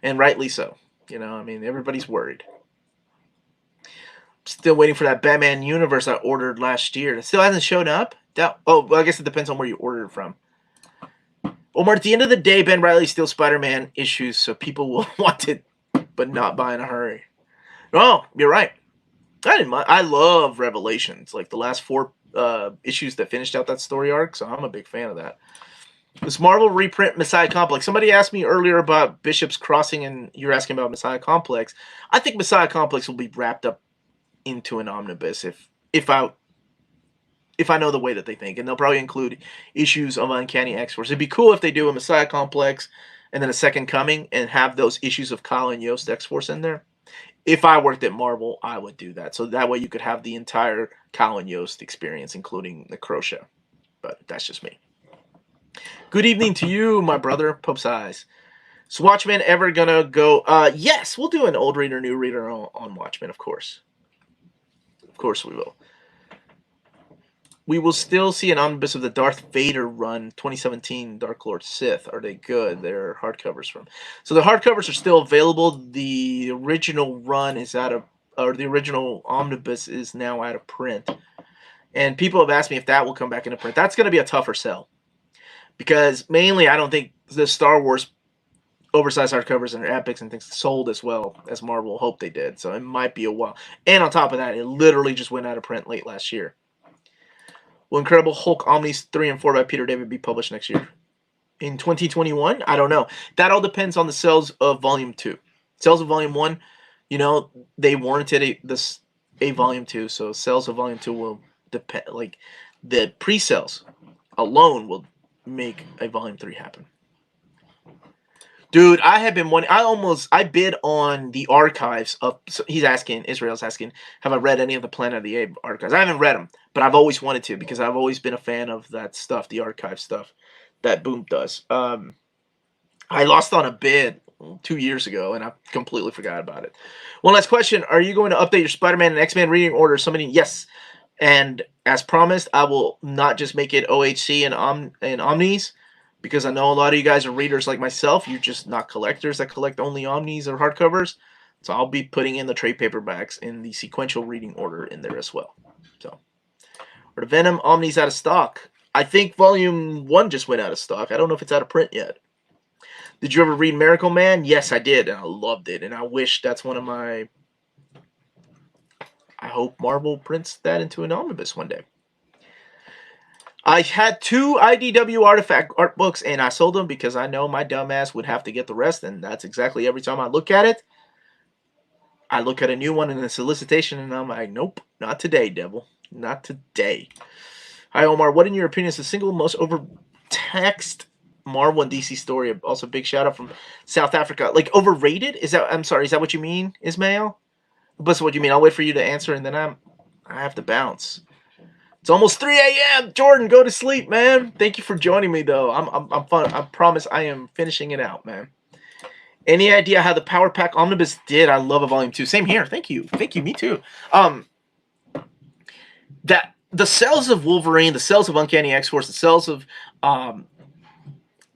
And rightly so. Everybody's worried. Still waiting for that Batman universe I ordered last year. It still hasn't shown up? Well, I guess it depends on where you ordered it from. Omar, at the end of the day, Ben Reilly's still Spider-Man issues, so people will want it, but not buy in a hurry. Oh, you're right. I didn't mind. I love Revelations, like the last 4 issues that finished out that story arc, so I'm a big fan of that. This Marvel reprint Messiah Complex. Somebody asked me earlier about Bishop's Crossing, and you're asking about Messiah Complex. I think Messiah Complex will be wrapped up into an omnibus if I know the way that they think, and they'll probably include issues of Uncanny X-Force. It'd be cool if they do a Messiah Complex and then a Second Coming and have those issues of Kyle and Yost X-Force in there. If I worked at Marvel, I would do that. So that way you could have the entire Kyle and Yost experience, including the Crow Show. But that's just me. Good evening to you, my brother, Pope's Eyes. Is Watchmen ever gonna go? Yes, we'll do an old reader, new reader on Watchmen, of course. Of course we will. We will still see an omnibus of the Darth Vader run, 2017 Dark Lord Sith. Are they good? They're hardcovers from. So the hardcovers are still available. The original run is the original omnibus is now out of print. And people have asked me if that will come back into print. That's going to be a tougher sell. Because mainly I don't think the Star Wars oversized hardcovers and their epics and things sold as well as Marvel hoped they did. So it might be a while. And on top of that, it literally just went out of print late last year. Will Incredible Hulk Omnis 3 and 4 by Peter David be published next year? In 2021? I don't know. That all depends on the sales of Volume 2. Sales of Volume 1 they warranted a volume 2, so sales of volume 2 will depend. Like the pre-sales alone will make a volume 3 happen. Dude, I have been wanting. I bid on the archives of. So Israel's asking, have I read any of the Planet of the Apes archives? I haven't read them, but I've always wanted to because I've always been a fan of that stuff, the archive stuff that Boom does. I lost on a bid 2 years ago, and I completely forgot about it. One last question: are you going to update your Spider-Man and X-Men reading order? Somebody, yes. And as promised, I will not just make it OHC and Omnis. Because I know a lot of you guys are readers like myself. You're just not collectors that collect only Omnis or hardcovers. So I'll be putting in the trade paperbacks in the sequential reading order in there as well. So, or the Venom Omnis out of stock. I think Volume 1 just went out of stock. I don't know if it's out of print yet. Did you ever read Miracle Man? Yes, I did, and I loved it. And I wish that's one of my... I hope Marvel prints that into an omnibus one day. I had 2 IDW Artifact art books, and I sold them because I know my dumbass would have to get the rest, and that's exactly every time I look at it. I look at a new one in the solicitation, and I'm like, nope, not today, devil. Not today. Hi, Omar. What, in your opinion, is the single most overtaxed Marvel and DC story? Also, big shout-out from South Africa. Like, overrated? I'm sorry, is that what you mean, Ismail? That's what you mean. I'll wait for you to answer, and then I have to bounce. It's almost 3 a.m. Jordan, go to sleep, man. Thank you for joining me, though. I'm fun. I promise I am finishing it out, man. Any idea how the Power Pack Omnibus did? I love a Volume 2. Same here. Thank you. Thank you. Me too. That the sales of Wolverine, the sales of Uncanny X-Force, the sales of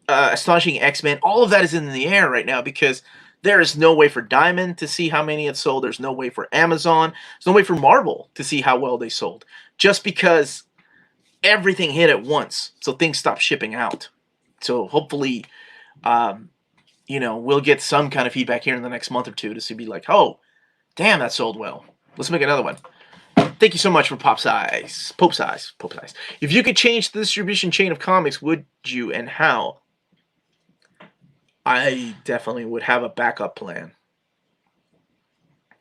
Astonishing X-Men, all of that is in the air right now because there is no way for Diamond to see how many it sold. There's no way for Amazon. There's no way for Marvel to see how well they sold. Just because everything hit at once. So things stopped shipping out. So hopefully, we'll get some kind of feedback here in the next month or two to be like, oh, damn, that sold well. Let's make another one. Thank you so much for Pope Size. If you could change the distribution chain of comics, would you, and how? I definitely would have a backup plan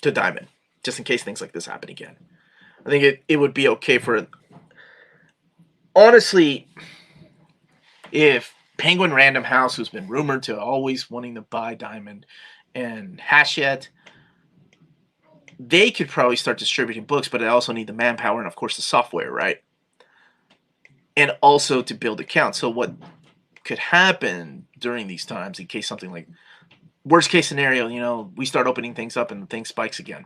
to Diamond, just in case things like this happen again. I think it would be okay for... Honestly, if Penguin Random House, who's been rumored to always wanting to buy Diamond, and Hachette, they could probably start distributing books, but they also need the manpower and, of course, the software, right? And also to build accounts. So what could happen during these times, in case something like... Worst case scenario, we start opening things up and the thing spikes again.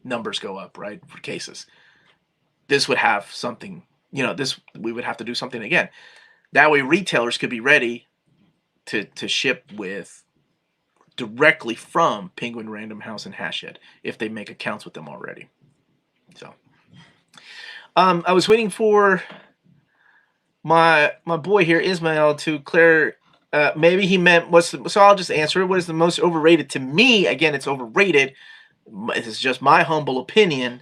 Numbers go up, right, for cases. This would have something, we would have to do something again. That way retailers could be ready to ship with directly from Penguin Random House and Hachette if they make accounts with them already. So I was waiting for my boy here, Ismail, to clear. Maybe he meant so I'll just answer it. What is the most overrated to me? Again, it's overrated. It's just my humble opinion.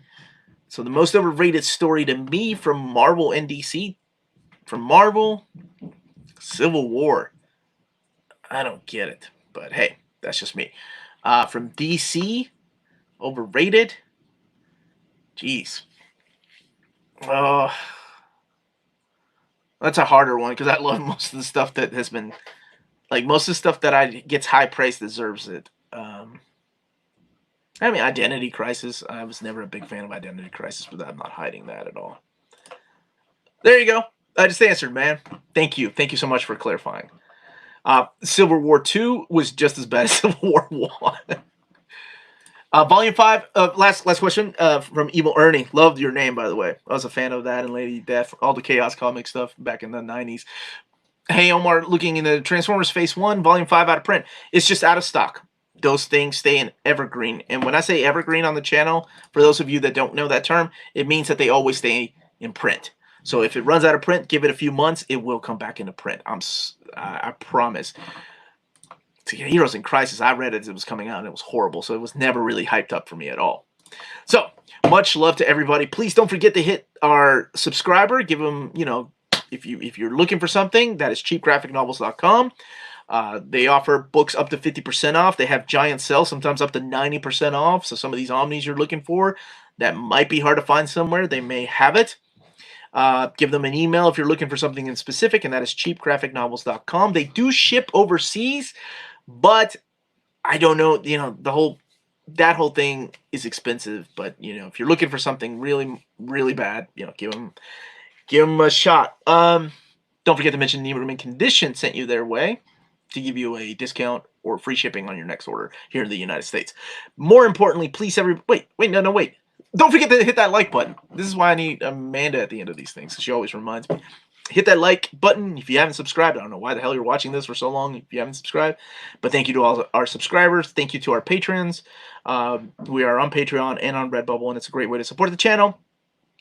So the most overrated story to me from Marvel and DC, from Marvel, Civil War. I don't get it, but hey, that's just me. From DC, overrated. Jeez. That's a harder one because I love most of the stuff that has been, most of the stuff that gets high praise deserves it. Identity Crisis. I was never a big fan of Identity Crisis, but I'm not hiding that at all. There you go. I just answered, man. Thank you. Thank you so much for clarifying. Civil War 2 was just as bad as Civil War 1. Volume 5, last question from Evil Ernie. Loved your name, by the way. I was a fan of that and Lady Death, all the Chaos comic stuff back in the 90s. Hey, Omar, looking into Transformers Phase 1, Volume 5 out of print. It's just out of stock. Those things stay in evergreen. And when I say evergreen on the channel, for those of you that don't know that term, it means that they always stay in print. So if it runs out of print, give it a few months, it will come back into print. I promise. Heroes in Crisis, I read it as it was coming out, and it was horrible. So it was never really hyped up for me at all. So, much love to everybody. Please don't forget to hit our subscriber. Give them, if you're looking for something, that is cheapgraphicnovels.com. They offer books up to 50% off. They have giant sales, sometimes up to 90% off. So some of these omnis you're looking for that might be hard to find somewhere, they may have it. Give them an email if you're looking for something in specific, and that is cheapgraphicnovels.com. They do ship overseas, but I don't know, that whole thing is expensive. But if you're looking for something really, really bad, give them a shot. Don't forget to mention Neiman and Condition sent you their way to give you a discount or free shipping on your next order here in the United States. More importantly, please wait. Don't forget to hit that like button. This is why I need Amanda at the end of these things. She always reminds me. Hit that like button if you haven't subscribed. I don't know why the hell you're watching this for so long if you haven't subscribed. But thank you to all our subscribers. Thank you to our patrons. We are on Patreon and on Redbubble, and it's a great way to support the channel.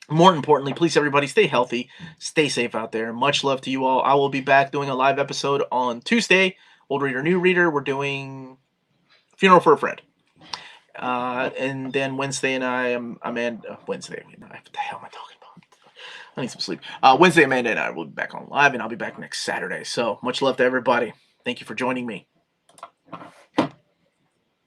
More importantly, please, everybody, stay healthy. Stay safe out there. Much love to you all. I will be back doing a live episode on Tuesday. Old Reader, New Reader. We're doing Funeral for a Friend. And then Wednesday and Wednesday. What the hell am I talking about? I need some sleep. Wednesday, Amanda and I will be back on live, and I'll be back next Saturday. So much love to everybody. Thank you for joining me.